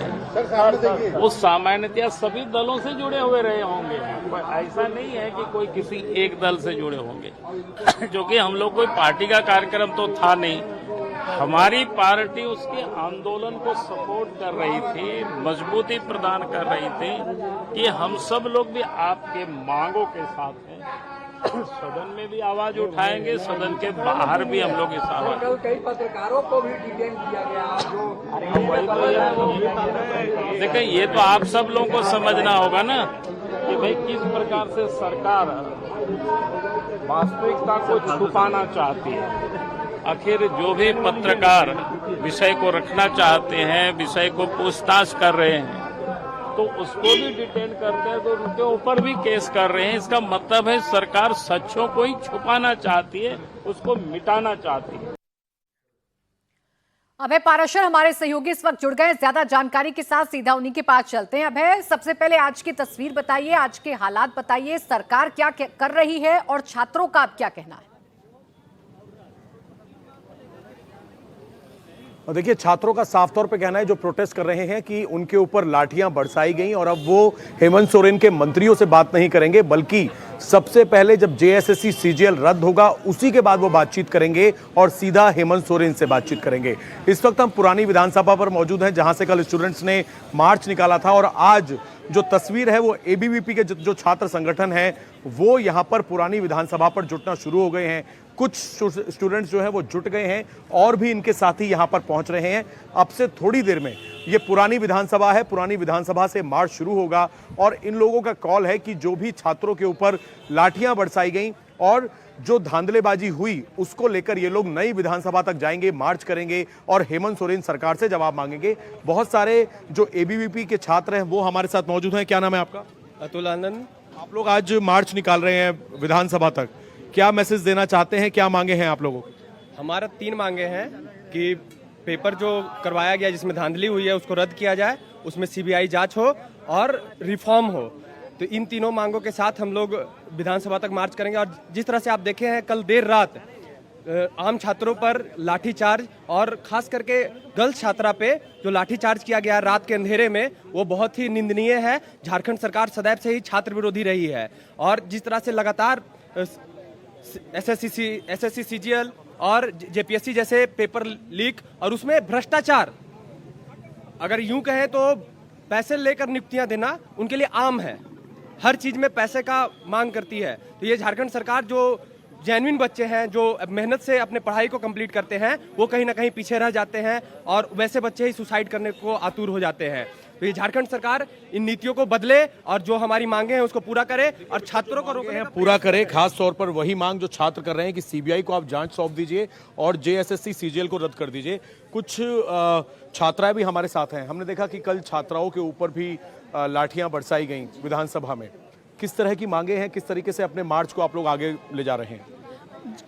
वो सामान्यतया सभी दलों से जुड़े हुए रहे होंगे। ऐसा नहीं है कि कोई किसी एक दल से जुड़े होंगे, जो कि हम लोग कोई पार्टी का कार्यक्रम तो था नहीं। हमारी पार्टी उसके आंदोलन को सपोर्ट कर रही थी, मजबूती प्रदान कर रही थी कि हम सब लोग भी आपके मांगों के साथ हैं। सदन में भी आवाज उठाएंगे, सदन के बाहर भी हम लोग इस आवाज। कई पत्रकारों को भी डिटेन किया गया। देखिए, ये तो आप सब लोगों को समझना होगा ना कि भाई किस प्रकार से सरकार वास्तविकता को छुपाना चाहती है। आखिर जो भी पत्रकार विषय को रखना चाहते हैं, विषय को पूछताछ कर रहे हैं, तो उसको भी डिटेन करते हैं, तो उनके ऊपर भी केस कर रहे हैं। इसका मतलब है सरकार सच्चों को ही छुपाना चाहती है, उसको मिटाना चाहती है। अभय पाराशर हमारे सहयोगी इस वक्त जुड़ गए। ज्यादा जानकारी के साथ सीधा उन्हीं के पास चलते हैं। अभय, सबसे पहले आज की तस्वीर बताइए, आज के हालात बताइए, सरकार क्या कर रही है और छात्रों का अब क्या कहना है? और देखिए, छात्रों का साफ तौर पे कहना है, जो प्रोटेस्ट कर रहे हैं, कि उनके ऊपर लाठियां बरसाई गई और अब वो हेमंत सोरेन के मंत्रियों से बात नहीं करेंगे, बल्कि सबसे पहले जब जेएसएससी सीजीएल रद्द होगा उसी के बाद वो बातचीत करेंगे और सीधा हेमंत सोरेन से बातचीत करेंगे। इस वक्त हम पुरानी विधानसभा पर मौजूद हैं, जहां से कल स्टूडेंट्स ने मार्च निकाला था, और आज जो तस्वीर है वो एबीवीपी के जो छात्र संगठन है वो यहां पर पुरानी विधानसभा पर जुटना शुरू हो गए हैं। कुछ स्टूडेंट्स जो हैं वो जुट गए हैं और भी इनके साथी यहां पर पहुंच रहे हैं। अब से थोड़ी देर में ये पुरानी विधानसभा है, पुरानी विधानसभा से मार्च शुरू होगा और इन लोगों का कॉल है कि जो भी छात्रों के ऊपर लाठियां बरसाई गई और जो धांधलेबाजी हुई उसको लेकर ये लोग नई विधानसभा तक जाएंगे, मार्च करेंगे और हेमंत सोरेन सरकार से जवाब मांगेंगे। बहुत सारे जो एबीवीपी के छात्र हैं वो हमारे साथ मौजूद हैं। क्या नाम है आपका? अतुल आनंद। आप लोग आज मार्च निकाल रहे हैं विधानसभा तक, क्या मैसेज देना चाहते हैं, क्या मांगे हैं आप लोगों की? हमारा 3 मांगे हैं कि पेपर जो करवाया गया जिसमें धांधली हुई है उसको रद्द किया जाए, उसमें सीबीआई जांच हो और रिफॉर्म हो। तो इन तीनों मांगों के साथ हम लोग विधानसभा तक मार्च करेंगे। और जिस तरह से आप देखे हैं, कल देर रात आम छात्रों पर लाठीचार्ज और खास करके गर्ल्स छात्रा पे जो लाठीचार्ज किया गया रात के अंधेरे में, वो बहुत ही निंदनीय है। झारखंड सरकार सदैव से ही छात्र विरोधी रही है और जिस तरह से लगातार एसएससी सीजीएल और जेपीएससी जैसे पेपर लीक और उसमें भ्रष्टाचार, अगर यूं कहें तो पैसे लेकर नियुक्तियां देना उनके लिए आम है। हर चीज में पैसे का मांग करती है। तो ये झारखंड सरकार जो जेन्युइन बच्चे हैं, जो मेहनत से अपने पढ़ाई को कंप्लीट करते हैं, वो कहीं ना कहीं पीछे रह जाते हैं और वैसे बच्चे ही सुसाइड करने को आतुर हो जाते हैं। तो ये झारखंड सरकार इन नीतियों को बदले और जो हमारी मांगे हैं उसको पूरा करे और छात्रों को रोकने का पूरा करे। खास तौर पर वही मांग जो छात्र कर रहे हैं कि सीबीआई को आप जांच सौंप दीजिए और जेएसएससी सीजीएल को रद्द कर दीजिए। कुछ छात्राएं भी हमारे साथ हैं। हमने देखा कि कल छात्राओं के ऊपर भी लाठियां बरसाई गई विधानसभा में। किस तरह की मांगे हैं, किस तरीके से अपने मार्च को आप लोग आगे ले जा रहे हैं?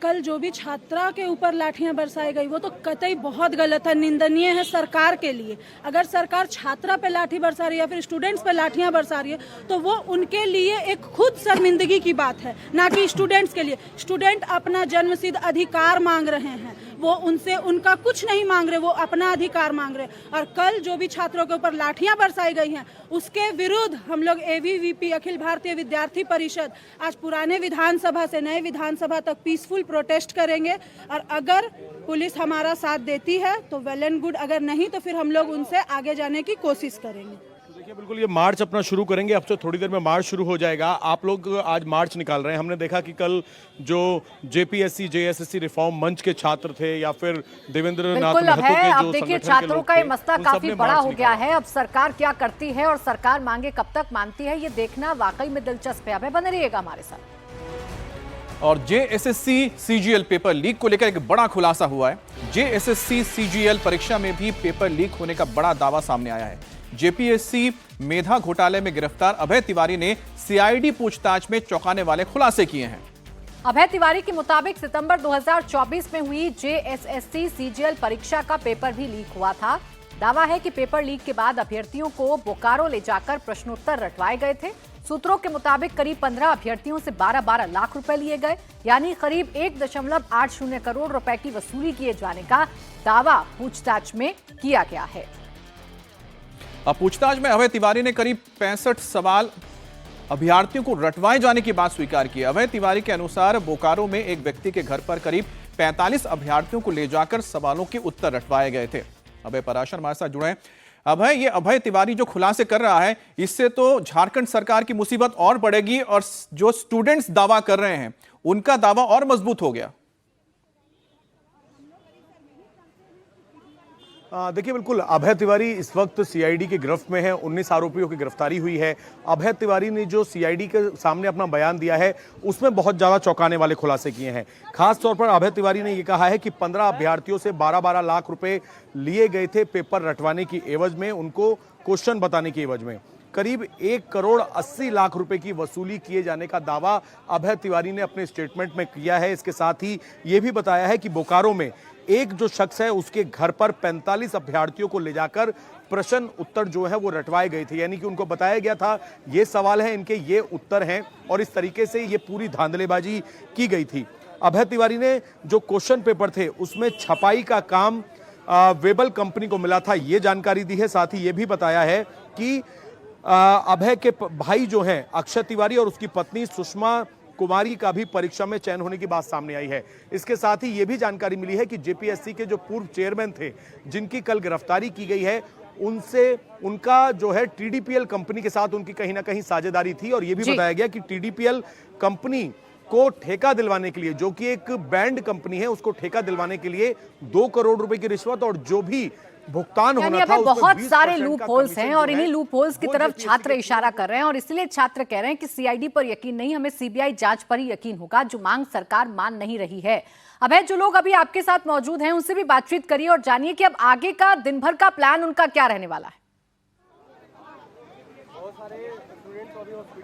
कल जो भी छात्रा के ऊपर लाठियां बरसाई गई वो तो कतई बहुत गलत है, निंदनीय है सरकार के लिए। अगर सरकार छात्रा पे लाठी बरसा रही है या फिर स्टूडेंट्स पे लाठियां बरसा रही है तो वो उनके लिए एक खुद शर्मिंदगी की बात है, ना कि स्टूडेंट्स के लिए। स्टूडेंट अपना जन्मसिद्ध अधिकार मांग रहे हैं, वो उनसे उनका कुछ नहीं मांग रहे, वो अपना अधिकार मांग रहे। और कल जो भी छात्रों के ऊपर लाठियां बरसाई गई हैं उसके विरुद्ध हम लोग एबीवीपी अखिल भारतीय विद्यार्थी परिषद आज पुराने विधानसभा से नए विधानसभा तक पीसफुल प्रोटेस्ट करेंगे। और अगर पुलिस हमारा साथ देती है तो वेल एंड गुड, अगर नहीं तो फिर हम लोग उनसे आगे जाने की कोशिश करेंगे। देखिए, बिल्कुल ये मार्च अपना शुरू करेंगे। अब तो थोड़ी देर में मार्च शुरू हो जाएगा। आप लोग आज मार्च निकाल रहे हैं। हमने देखा कि कल जो जेपीएससी जेएसएससी रिफॉर्म मंच के छात्र थे या फिर देवेंद्र नाथ महतो के जो अब देखिए छात्रों का ये मसला काफी बड़ा हो गया है। अब सरकार क्या करती है और सरकार मांगे कब तक मानती है, ये देखना वाकई में दिलचस्प है। अब बने रहिएगा हमारे साथ। और जेएसएससी सीजीएल पेपर लीक को लेकर एक बड़ा खुलासा हुआ है। जेएसएससी सीजीएल परीक्षा में भी पेपर लीक होने का बड़ा दावा सामने आया है। जेपीएससी मेधा घोटाले में गिरफ्तार अभय तिवारी ने सीआईडी पूछताछ में चौंकाने वाले खुलासे किए हैं। अभय तिवारी के मुताबिक सितंबर 2024 में हुई जेएसएससी सीजीएल परीक्षा का पेपर भी लीक हुआ था। दावा है कि पेपर लीक के बाद अभ्यर्थियों को बोकारो ले जाकर प्रश्नोत्तर रटवाए गए थे। सूत्रों के मुताबिक करीब 15 अभ्यर्थियों से 12-12 लाख रुपए लिए गए, यानी करीब 1.80 करोड़ रुपए की वसूली किए जाने का दावा पूछताछ में किया गया है। अब पूछताछ में अभय तिवारी ने करीब 65 सवाल अभ्यर्थियों को रटवाए जाने की बात स्वीकार की। अभय तिवारी के अनुसार बोकारो में एक व्यक्ति के घर पर करीब 45 अभ्यर्थियों को ले जाकर सवालों के उत्तर रटवाए गए थे। अभय पराशर हमारे साथ जुड़े हैं। अभय तिवारी जो खुलासे कर रहा है, इससे तो झारखंड सरकार की मुसीबत और बढ़ेगी और जो स्टूडेंट्स दावा कर रहे हैं उनका दावा और मजबूत हो गया। देखिए, बिल्कुल अभय तिवारी इस वक्त सीआईडी की गिरफ्त में है। 19 आरोपियों की गिरफ्तारी हुई है। अभय तिवारी ने जो सीआईडी के सामने अपना बयान दिया है उसमें बहुत ज्यादा चौंकाने वाले खुलासे किए हैं। खास तौर पर अभय तिवारी ने यह कहा है कि 15 अभ्यर्थियों से 12-12 लाख रुपए लिए गए थे पेपर रटवाने की एवज में, उनको क्वेश्चन बताने की एवज में। करीब 1.80 करोड़ रुपए की वसूली किए जाने का दावा अभय तिवारी ने अपने स्टेटमेंट में किया है। इसके साथ ही यह भी बताया है कि बोकारो में एक जो शख्स है उसके घर पर 45 अभ्यर्थियों को ले जाकर प्रश्न उत्तर जो है वो रटवाए गए थे, यानी कि उनको बताया गया था ये सवाल है, इनके ये उत्तर हैं, और इस तरीके से ये पूरी धांधलेबाजी की गई थी। अभय तिवारी ने जो क्वेश्चन पेपर थे उसमें छपाई का काम वेबल कंपनी को मिला था, ये जानकारी दी है। साथ ही ये भी बताया है कि अभय के भाई जो हैं अक्षय तिवारी और उसकी पत्नी सुषमा कुमारी का भी परीक्षा में चयन होने की बात सामने आई है। इसके साथ ही यह भी जानकारी मिली है कि जेपीएससी के जो पूर्व चेयरमैन थे जिनकी कल गिरफ्तारी की गई है, उनसे उनका जो है टीडीपीएल कंपनी के साथ उनकी कहीं ना कहीं साझेदारी थी। और यह भी बताया गया कि टीडीपीएल कंपनी को ठेका दिलवाने के लिए, जो कि एक बैंड कंपनी है, उसको ठेका दिलवाने के लिए 2 करोड़ रुपए की रिश्वत और जो भी भुगतान होना था, बहुत सारे लूप होल्स हैं और इन्हीं लूप होल्स की तरफ छात्र इशारा कर रहे हैं। और इसलिए छात्र कह रहे हैं कि सीआईडी पर यकीन नहीं, हमें सीबीआई जांच पर ही यकीन होगा, जो मांग सरकार मान नहीं रही है। अभय, जो लोग अभी आपके साथ मौजूद हैं उनसे भी बातचीत करिए और जानिए कि अब आगे का दिन भर का प्लान उनका क्या रहने वाला है।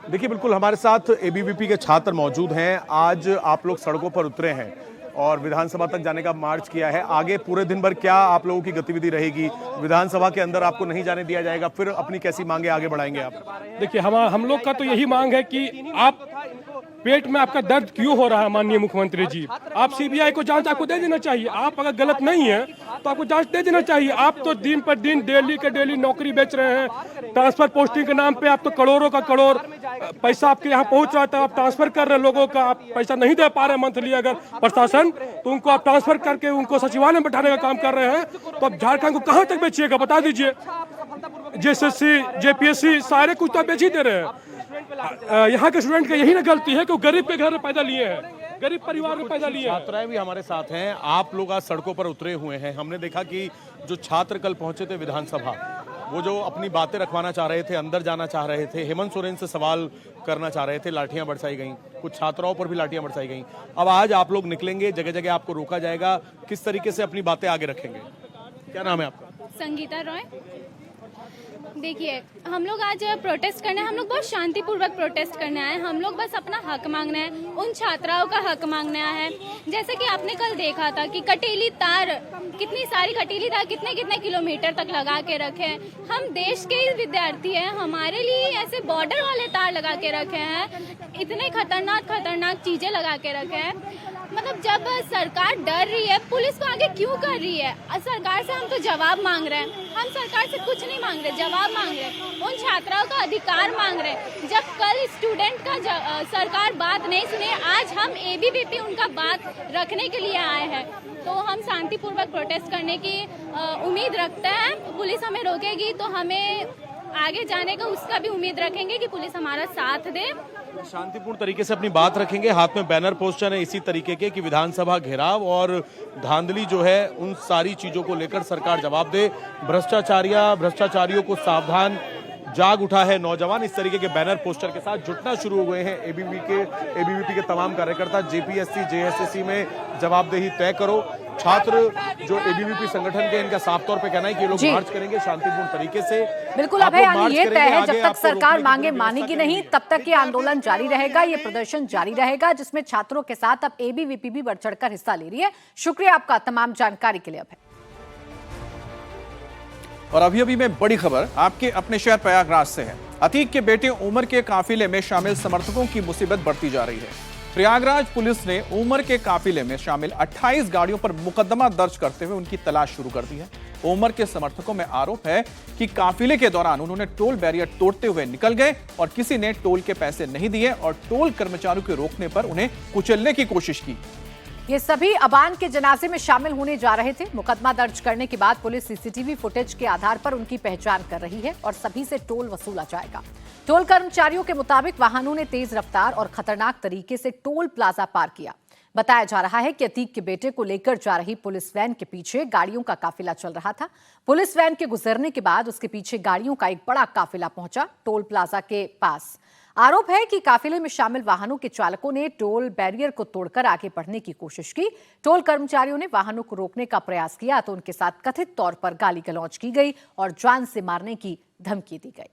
देखिए, बिल्कुल हमारे साथ एबीवीपी के छात्र मौजूद हैं। आज आप लोग सड़कों पर उतरे हैं और विधानसभा तक जाने का मार्च किया है। आगे पूरे दिन भर क्या आप लोगों की गतिविधि रहेगी? विधानसभा के अंदर आपको नहीं जाने दिया जाएगा, फिर अपनी कैसी मांगे आगे बढ़ाएंगे आप? देखिए, हम लोग का तो यही मांग है कि आप पेट में आपका दर्द क्यों हो रहा है माननीय मुख्यमंत्री जी? आप सीबीआई को जांच आपको दे देना चाहिए। आप अगर गलत नहीं है तो आपको जांच दे देना चाहिए। आप तो दिन पर दिन डेली के डेली नौकरी बेच रहे हैं, ट्रांसफर पोस्टिंग के नाम पे आप तो करोड़ों का करोड़ पैसा आपके यहाँ पहुंच रहा था, आप ट्रांसफर कर रहे लोगों का, आप पैसा नहीं दे पा रहे मंथली अगर प्रशासन, तो उनको आप ट्रांसफर करके उनको सचिवालय में बैठाने का काम कर रहे हैं। तो अब झारखंड को कहाँ तक बेचिएगा बता दीजिए? जेएसएससी, जेपीएससी सारे कुछ तो बेच ही दे रहे हैं। यहाँ के स्टूडेंट की यही ना गलती है कि वो गरीब के घर में पैदा लिए हैं, गरीब परिवार में पैदा लिए हैं। छात्राएं भी हमारे साथ हैं। आप लोग आज सड़कों पर उतरे हुए हैं। हमने देखा कि जो छात्र कल पहुंचे थे विधानसभा, वो जो अपनी बातें रखवाना चाह रहे थे, अंदर जाना चाह रहे थे, हेमंत सोरेन से सवाल करना चाह रहे थे, लाठियां बरसाई गईं, कुछ छात्राओं पर भी लाठियां बरसाई गईं। अब आज आप लोग निकलेंगे, जगह जगह आपको रोका जाएगा, किस तरीके से अपनी बातें आगे रखेंगे? क्या नाम है आपका? संगीता रॉय। देखिए, हम लोग आज प्रोटेस्ट करने, हम लोग बहुत शांतिपूर्वक प्रोटेस्ट करने आए हैं। हम लोग बस अपना हक मांगना है, उन छात्राओं का हक मांगना है। जैसे कि आपने कल देखा था कि कटीली तार, कितनी सारी कटीली तार कितने कितने किलोमीटर तक लगा के रखे हैं। हम देश के ही विद्यार्थी हैं, हमारे लिए ऐसे बॉर्डर वाले तार लगा के रखे हैं, इतने खतरनाक चीजें लगा के रखे हैं। मतलब जब सरकार डर रही है, पुलिस को आगे क्यों कर रही है? सरकार से हम तो जवाब मांग रहे हैं। हम सरकार से कुछ नहीं मांग रहे, जवाब मांग रहे हैं, उन छात्राओं का अधिकार मांग रहे हैं। जब कल स्टूडेंट का सरकार बात नहीं सुने, आज हम एबीवीपी उनका बात रखने के लिए आए हैं। तो हम शांतिपूर्वक प्रोटेस्ट करने की उम्मीद रखते हैं। पुलिस हमें रोकेगी तो हमें आगे जाने का उसका भी उम्मीद रखेंगे कि पुलिस हमारा साथ दे। शांतिपूर्ण तरीके से अपनी बात रखेंगे। हाथ में बैनर पोस्टर है इसी तरीके के कि विधानसभा घेराव और धांधली जो है, उन सारी चीजों को लेकर सरकार जवाब दे। भ्रष्टाचारियों को सावधान, जाग उठा है नौजवान, इस तरीके के बैनर पोस्टर के साथ जुटना शुरू हो गए हैं एबीवीपी के तमाम कार्यकर्ता। जेपीएससी, जेएसएससी में जवाबदेही तय करो। छात्र जो एबीवीपी संगठन के, इनका साफ तौर पे कहना है कि ये लोग मार्च करेंगे शांतिपूर्ण तरीके से। बिल्कुल अभय, यानी ये तय है जब तक सरकार मांगे मानेगी नहीं, तब तक ये आंदोलन जारी रहेगा, ये प्रदर्शन जारी रहेगा, जिसमें छात्रों के साथ अब एबीवीपी भी बढ़ चढ़कर हिस्सा ले रही है। शुक्रिया आपका तमाम जानकारी के लिए अभय। और अभी में बड़ी खबर आपके अपने शहर प्रयागराज से है। अतीक के बेटे उमर के काफिले में शामिल समर्थकों की मुसीबत बढ़ती जा रही है। प्रयागराज पुलिस ने उमर के काफिले में शामिल 28 गाड़ियों पर मुकदमा दर्ज करते हुए उनकी तलाश शुरू कर दी है। उमर के समर्थकों में आरोप है कि काफिले के दौरान उन्होंने टोल बैरियर तोड़ते हुए निकल गए और किसी ने टोल के पैसे नहीं दिए और टोल कर्मचारियों के रोकने पर उन्हें कुचलने की कोशिश की। ये सभी अबान के जनाजे में शामिल होने जा रहे थे। मुकदमा दर्ज करने के बाद पुलिस सीसीटीवी फुटेज के आधार पर उनकी पहचान कर रही है और सभी से टोल वसूला जाएगा। टोल कर्मचारियों के मुताबिक वाहनों ने तेज रफ्तार और खतरनाक तरीके से टोल प्लाजा पार किया। बताया जा रहा है कि अतीक के बेटे को लेकर जा रही पुलिस वैन के पीछे गाड़ियों का काफिला चल रहा था। पुलिस वैन के गुजरने के बाद उसके पीछे गाड़ियों का एक बड़ा काफिला पहुंचा टोल प्लाजा के पास। आरोप है कि काफिले में शामिल वाहनों के चालकों ने टोल बैरियर को तोड़कर आगे बढ़ने की कोशिश की। टोल कर्मचारियों ने वाहनों को रोकने का प्रयास किया तो उनके साथ कथित तौर पर गाली गलौज की गई और जान से मारने की धमकी दी गई।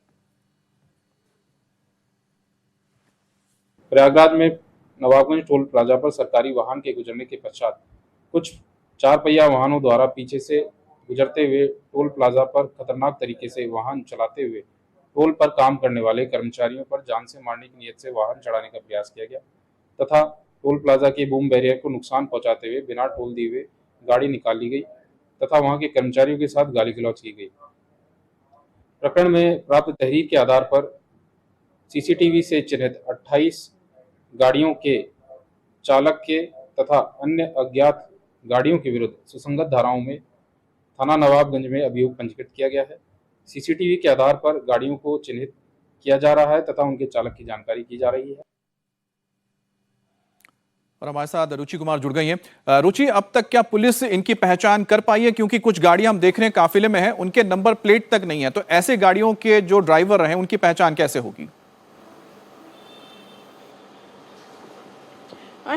प्रयागराज में नवाबगंज टोल प्लाजा पर सरकारी वाहन के गुजरने के पश्चात कुछ 4 पहिया वाहनों द्वारा पीछे से गुजरते हुए टोल प्लाजा पर खतरनाक तरीके से वाहन चलाते हुए टोल पर काम करने वाले कर्मचारियों पर जान से मारने की नीयत से वाहन चढ़ाने का प्रयास किया गया तथा टोल प्लाजा के बूम बैरियर को नुकसान पहुंचाते हुए बिना टोल दिए हुए गाड़ी निकाल ली गई तथा वहां के कर्मचारियों के साथ गाली गलौज की गई। प्रकरण में प्राप्त तहरीर के आधार पर सीसीटीवी से चिन्हित 28 गाड़ियों के चालक के तथा अन्य अज्ञात गाड़ियों के विरुद्ध सुसंगत धाराओं में थाना नवाबगंज में अभियोग पंजीकृत किया गया है। सीसीटीवी के आधार पर गाड़ियों को चिन्हित किया जा रहा है तथा उनके चालक की जानकारी की जा रही है। और हमारे साथ रुचि कुमार जुड़ गई हैं। रुचि, अब तक क्या पुलिस इनकी पहचान कर पाई है? क्योंकि कुछ गाड़ियां हम देख रहे हैं काफिले में हैं, उनके नंबर प्लेट तक नहीं है, तो ऐसे गाड़ियों के जो ड्राइवर रहे उनकी पहचान कैसे होगी?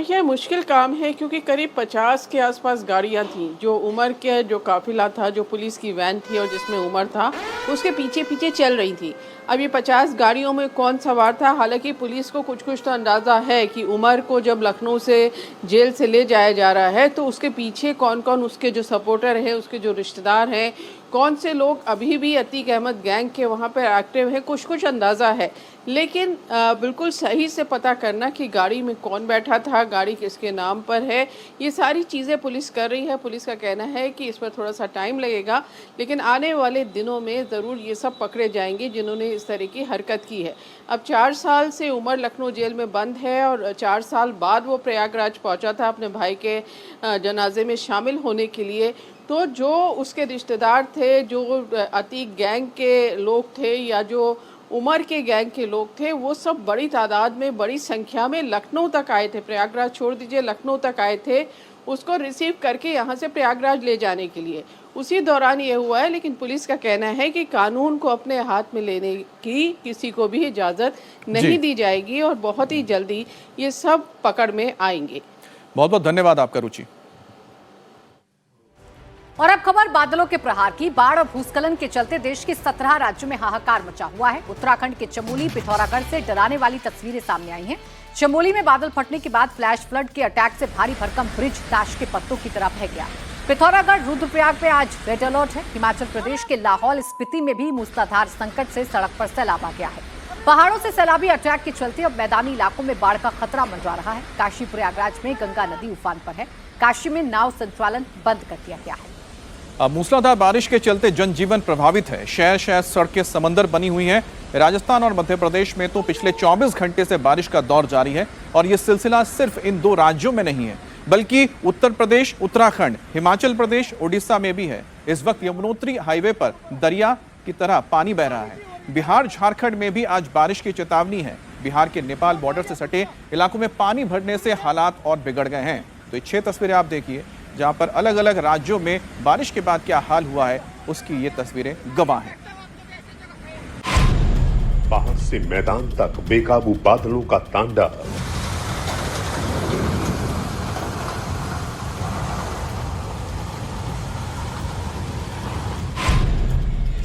यह मुश्किल काम है क्योंकि करीब 50 के आसपास गाड़ियां थीं। जो उमर के जो काफिला था, जो पुलिस की वैन थी और जिसमें उमर था, उसके पीछे पीछे चल रही थी। अब ये 50 गाड़ियों में कौन सवार था? हालांकि पुलिस को कुछ तो अंदाज़ा है कि उमर को जब लखनऊ से जेल से ले जाया जा रहा है तो उसके पीछे कौन कौन उसके जो सपोर्टर हैं, उसके जो रिश्तेदार हैं, कौन से लोग अभी भी अतीक अहमद गैंग के वहाँ पर एक्टिव हैं कुछ अंदाज़ा है, लेकिन बिल्कुल सही से पता करना कि गाड़ी में कौन बैठा था, गाड़ी किसके नाम पर है, ये सारी चीज़ें पुलिस कर रही है। पुलिस का कहना है कि इस पर थोड़ा सा टाइम लगेगा, लेकिन आने वाले दिनों में ज़रूर ये सब पकड़े जाएंगे जिन्होंने इस तरह की हरकत की है। अब 4 साल से उमर लखनऊ जेल में बंद है और 4 साल बाद वो प्रयागराज पहुंचा था अपने भाई के जनाजे में शामिल होने के लिए। तो जो उसके रिश्तेदार थे, जो अतीक गैंग के लोग थे या जो उमर के गैंग के लोग थे, वो सब बड़ी तादाद में, बड़ी संख्या में लखनऊ तक आए थे। प्रयागराज छोड़ दीजिए, लखनऊ तक आए थे उसको रिसीव करके यहाँ से प्रयागराज ले जाने के लिए। उसी दौरान ये हुआ है, लेकिन पुलिस का कहना है कि कानून को अपने हाथ में लेने की किसी को भी इजाज़त नहीं दी जाएगी और बहुत ही जल्दी ये सब पकड़ में आएंगे। बहुत बहुत धन्यवाद आपका रुचि। और अब खबर बादलों के प्रहार की। बाढ़ और भूस्खलन के चलते देश के 17 राज्यों में हाहाकार मचा हुआ है। उत्तराखंड के चमोली, पिथौरागढ़ से डराने वाली तस्वीरें सामने आई हैं। चमोली में बादल फटने के बाद फ्लैश फ्लड के अटैक से भारी भरकम ब्रिज ताश के पत्तों की तरह बह गया। पिथौरागढ़, रुद्रप्रयाग में आज रेड अलर्ट है। हिमाचल प्रदेश के लाहौल स्पीति में भी मूसलाधार संकट से सड़क पर सैलाब आ गया है। पहाड़ों से सैलाबी अटैक के चलते अब मैदानी इलाकों में बाढ़ का खतरा मंडरा रहा है। काशी प्रयागराज में गंगा नदी उफान पर है। काशी में नाव संचालन बंद कर दिया गया है। अब मूसलाधार बारिश के चलते जनजीवन प्रभावित है। शहर शहर सड़कें समंदर बनी हुई हैं। राजस्थान और मध्य प्रदेश में तो पिछले 24 घंटे से बारिश का दौर जारी है और ये सिलसिला सिर्फ इन 2 राज्यों में नहीं है, बल्कि उत्तर प्रदेश, उत्तराखंड, हिमाचल प्रदेश, ओडिशा में भी है। इस वक्त यमुनोत्री हाईवे पर दरिया की तरह पानी बह रहा है। बिहार, झारखंड में भी आज बारिश की चेतावनी है। बिहार के नेपाल बॉर्डर से सटे इलाकों में पानी भरने से हालात और बिगड़ गए हैं। तो ये 6 तस्वीरें आप देखिए, जहां पर अलग अलग राज्यों में बारिश के बाद क्या हाल हुआ है, उसकी ये तस्वीरें गवाह हैं। बाहर से मैदान तक बेकाबू बादलों का तांडव।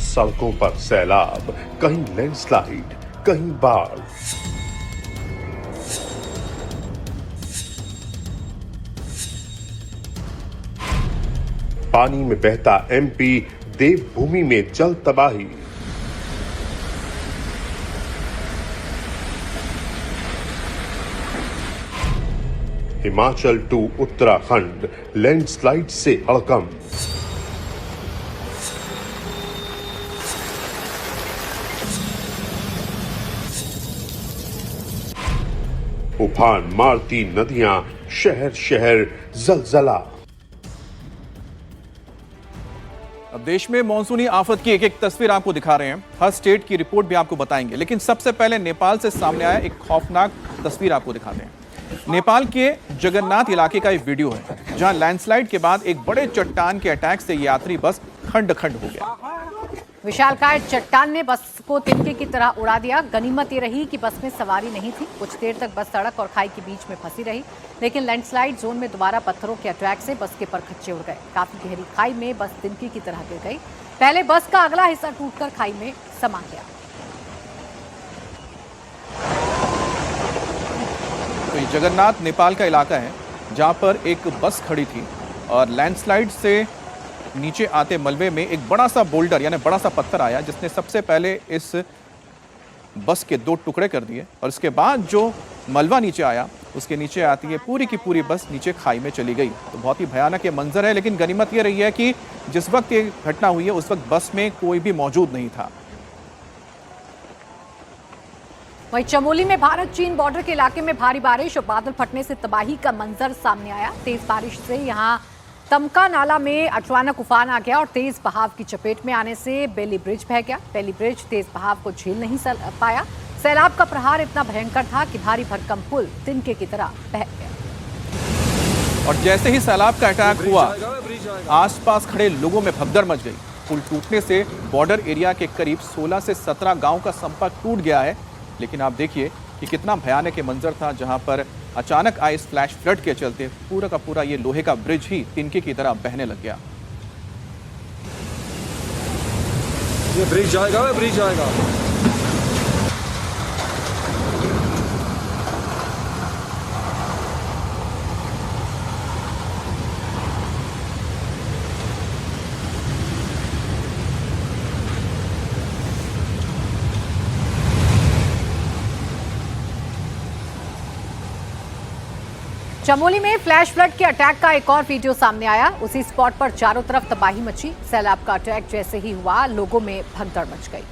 सड़कों पर सैलाब, कहीं लैंडस्लाइड, कहीं बाढ़। पानी में बहता एमपी, देवभूमि में जल तबाही। हिमाचल टू उत्तराखंड, लैंडस्लाइड से हड़कंप। उफान मारती नदियां, शहर शहर जलजला। अब देश में मॉनसूनी आफत की एक एक तस्वीर आपको दिखा रहे हैं। हर स्टेट की रिपोर्ट भी आपको बताएंगे, लेकिन सबसे पहले नेपाल से सामने आया एक खौफनाक तस्वीर आपको दिखाते हैं। नेपाल के जगन्नाथ इलाके का एक वीडियो है, जहां लैंडस्लाइड के बाद एक बड़े चट्टान के अटैक से यात्री बस खंड खंड हो गया। विशालकाय चट्टान ने बस को तिनके की तरह उड़ा दिया। गनीमत ये रही कि बस में सवारी नहीं थी। कुछ देर तक बस सड़क और खाई के बीच में फंसी रही, लेकिन लैंडस्लाइड जोन में दोबारा पत्थरों के अटैक से बस के परखच्चे उड़ गए। काफी गहरी खाई में बस तिनके की तरह गिर गई। पहले बस का अगला हिस्सा टूटकर खाई में समा गया। तो ये जगन्नाथ नेपाल का इलाका है, जहां पर एक बस खड़ी थी और लैंडस्लाइड से नीचे आते मलबे में एक बड़ा सा बोल्डर यानी बड़ा सा पत्थर आया, जिसने सबसे पहले इस बस के 2 टुकड़े कर दिए और इसके बाद जो मलबा नीचे आया उसके नीचे आती है पूरी की पूरी बस नीचे खाई में चली गई। तो बहुत ही भयानक ये मंजर है, लेकिन गनीमत ये रही है कि जिस वक्त ये घटना हुई है उस वक्त बस में कोई भी मौजूद नहीं था। वहीं चमोली में भारत चीन बॉर्डर के इलाके में भारी बारिश और बादल फटने से तबाही का मंजर सामने आया। तेज बारिश से यहां तमका नाला में अचानक उफान आ गया और तेज बहाव की चपेट में आने से बेली ब्रिज बह गया। बेली ब्रिज तेज बहाव को झेल नहीं पाया। सैलाब का प्रहार इतना भयंकर था कि भारी भरकम पुल तिनके की तरह बह गया। और जैसे ही सैलाब का अटैक हुआ, आसपास खड़े लोगों में भगदड़ मच गई। पुल टूटने से बॉर्डर एरिया के करीब 16 से 17 गांव का संपर्क टूट गया है। लेकिन आप देखिए कि कितना भयानक ये मंजर था, जहां पर अचानक आए इस फ्लैश फ्लड के चलते पूरा का पूरा ये लोहे का ब्रिज ही तिनके की तरह बहने लग गया। ये ब्रिज जाएगा, ब्रिज जाएगा। चमोली में फ्लैश फ्लड के अटैक का एक और वीडियो सामने आया। उसी स्पॉट पर चारों तरफ तबाही मची। सैलाब का अटैक जैसे ही हुआ, लोगों में भगदड़ मच गई।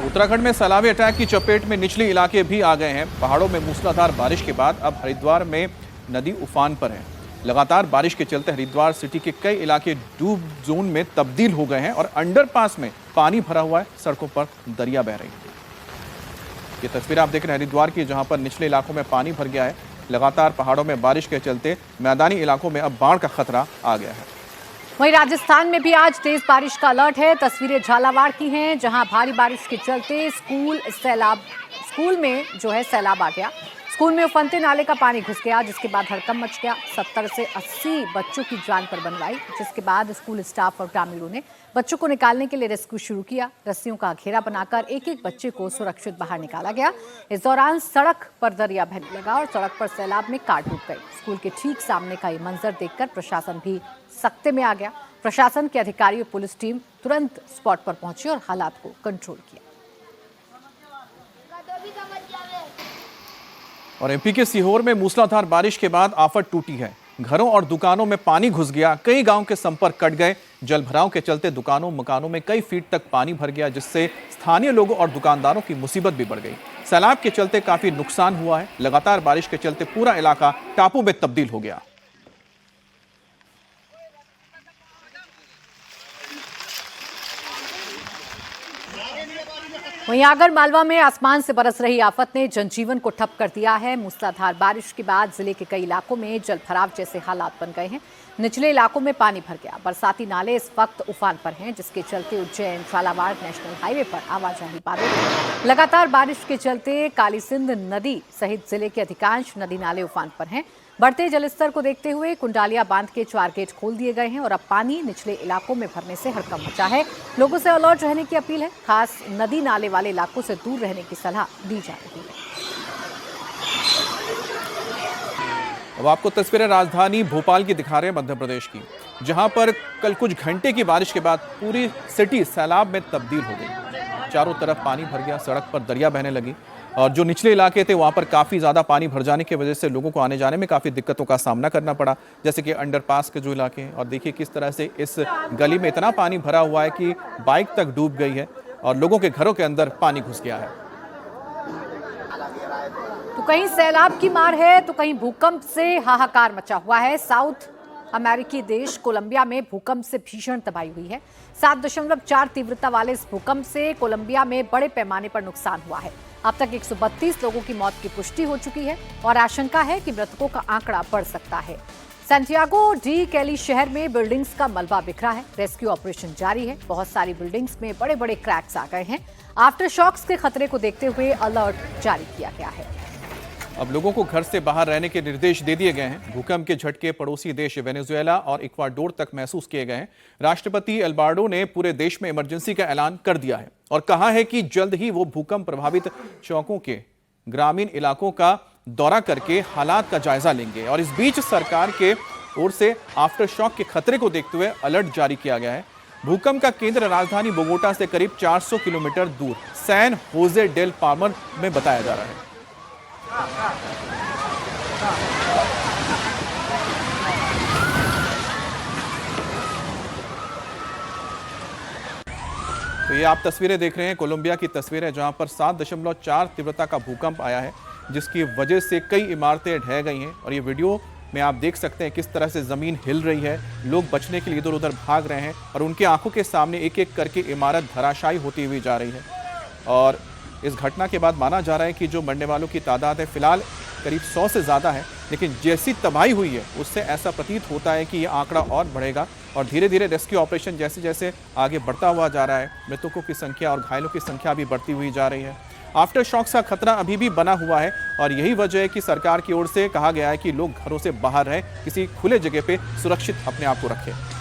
उत्तराखंड में सैलाबी अटैक की चपेट में निचले इलाके भी आ गए हैं। पहाड़ों में मूसलाधार बारिश के बाद अब हरिद्वार में नदी उफान पर है। लगातार बारिश के चलते हरिद्वार सिटी के कई इलाके डूब जोन में तब्दील हो गए हैं और अंडरपास में पानी भरा हुआ है। सड़कों पर दरिया बह रही है। ये तस्वीर आप देख रहे हैं हरिद्वार की, जहां पर निचले इलाकों में पानी भर गया है। लगातार पहाड़ों में बारिश के चलते मैदानी इलाकों में अब बाढ़ का खतरा आ गया है। वहीं राजस्थान में भी आज तेज बारिश का अलर्ट है। तस्वीरें झालावाड़ की हैं, जहां भारी बारिश के चलते स्कूल में जो है सैलाब आ गया। स्कूल में उफनते नाले का पानी घुस गया, जिसके बाद हड़कंप मच गया। 70 से 80 बच्चों की जान पर बनवाई, जिसके बाद स्कूल स्टाफ और ग्रामीणों ने बच्चों को निकालने के लिए रेस्क्यू शुरू किया। रस्सियों का घेरा बनाकर एक एक बच्चे को सुरक्षित बाहर निकाला गया। इस दौरान सड़क पर दरिया बहने लगा और सड़क पर सैलाब में कार डूब गई। स्कूल के ठीक सामने का ये मंजर देखकर प्रशासन भी सख्ते में आ गया। प्रशासन के अधिकारी और पुलिस टीम तुरंत स्पॉट पर पहुंची और हालात को कंट्रोल किया। और एमपी के सीहोर में मूसलाधार बारिश के बाद आफत टूटी है। घरों और दुकानों में पानी घुस गया। कई गांव के संपर्क कट गए। जलभराव के चलते दुकानों मकानों में कई फीट तक पानी भर गया, जिससे स्थानीय लोगों और दुकानदारों की मुसीबत भी बढ़ गई। सैलाब के चलते काफी नुकसान हुआ है। लगातार बारिश के चलते पूरा इलाका टापू में तब्दील हो गया। वहीं आगर मालवा में आसमान से बरस रही आफत ने जनजीवन को ठप कर दिया है। मूसलाधार बारिश के बाद जिले के कई इलाकों में जलभराव जैसे हालात बन गए हैं। निचले इलाकों में पानी भर गया। बरसाती नाले इस वक्त उफान पर हैं, जिसके चलते उज्जैन झालावाड़ नेशनल हाईवे पर आवाजाही बाधित है। लगातार बारिश के चलते कालीसिंध नदी सहित जिले के अधिकांश नदी नाले उफान पर हैं। बढ़ते जलस्तर को देखते हुए कुंडालिया बांध के 4 गेट खोल दिए गए हैं और अब पानी निचले इलाकों में भरने से हड़कंप मचा है। लोगों से अलर्ट रहने की अपील है। खास नदी नाले वाले इलाकों से दूर रहने की सलाह दी जा रही है। अब आपको तस्वीरें राजधानी भोपाल की दिखा रहे हैं, मध्य प्रदेश की, जहां पर कल कुछ घंटे की बारिश के बाद पूरी सिटी सैलाब में तब्दील हो गई। चारों तरफ पानी भर गया, सड़क पर दरिया बहने लगी और जो निचले इलाके थे वहां पर काफी ज्यादा पानी भर जाने की वजह से लोगों को आने जाने में काफी दिक्कतों का सामना करना पड़ा, जैसे कि अंडरपास के जो इलाके हैं। और देखिए किस तरह से इस गली में इतना पानी भरा हुआ है कि बाइक तक डूब गई है और लोगों के घरों के अंदर पानी घुस गया है। तो कहीं सैलाब की मार है तो कहीं भूकंप से हाहाकार मचा हुआ है। साउथ अमेरिकी देश कोलंबिया में भूकंप से भीषण तबाही हुई है। 7.4 तीव्रता वाले इस भूकंप से कोलंबिया में बड़े पैमाने पर नुकसान हुआ है। अब तक 132 लोगों की मौत की पुष्टि हो चुकी है और आशंका है कि मृतकों का आंकड़ा बढ़ सकता है। सैंटियागो डी कैली शहर में बिल्डिंग्स का मलबा बिखरा है। रेस्क्यू ऑपरेशन जारी है। बहुत सारी बिल्डिंग्स में बड़े बड़े क्रैक्स आ गए हैं। आफ्टर शॉक्स के खतरे को देखते हुए अलर्ट जारी किया गया है। अब लोगों को घर से बाहर रहने के निर्देश दे दिए गए हैं। भूकंप के झटके पड़ोसी देश वेनेजुएला और इक्वाडोर तक महसूस किए गए हैं। राष्ट्रपति एल्बार्डो ने पूरे देश में इमरजेंसी का ऐलान कर दिया है और कहा है कि जल्द ही वो भूकंप प्रभावित चौकों के ग्रामीण इलाकों का दौरा करके हालात का जायजा लेंगे। और इस बीच सरकार के ओर से आफ्टर शॉक के खतरे को देखते हुए अलर्ट जारी किया गया है। भूकंप का केंद्र राजधानी बोगोटा से करीब 400 किलोमीटर दूर सैन होजे डेल पामर में बताया जा रहा है। तो ये आप तस्वीरें देख रहे हैं, कोलंबिया की तस्वीर है, जहां पर 7.4 तीव्रता का भूकंप आया है, जिसकी वजह से कई इमारतें ढह गई हैं। और ये वीडियो में आप देख सकते हैं किस तरह से जमीन हिल रही है। लोग बचने के लिए इधर उधर भाग रहे हैं और उनकी आंखों के सामने एक एक करके इमारत धराशायी होती हुई जा रही है। और इस घटना के बाद माना जा रहा है कि जो मरने वालों की तादाद है फिलहाल करीब 100 से ज़्यादा है, लेकिन जैसी तबाही हुई है उससे ऐसा प्रतीत होता है कि ये आंकड़ा और बढ़ेगा और धीरे धीरे रेस्क्यू ऑपरेशन जैसे जैसे आगे बढ़ता हुआ जा रहा है, मृतकों की संख्या और घायलों की संख्या भी बढ़ती हुई जा रही है। आफ्टर शॉक्स का खतरा अभी भी बना हुआ है और यही वजह है कि सरकार की ओर से कहा गया है कि लोग घरों से बाहर रहें, किसी खुले जगह पे सुरक्षित अपने आप को रखें।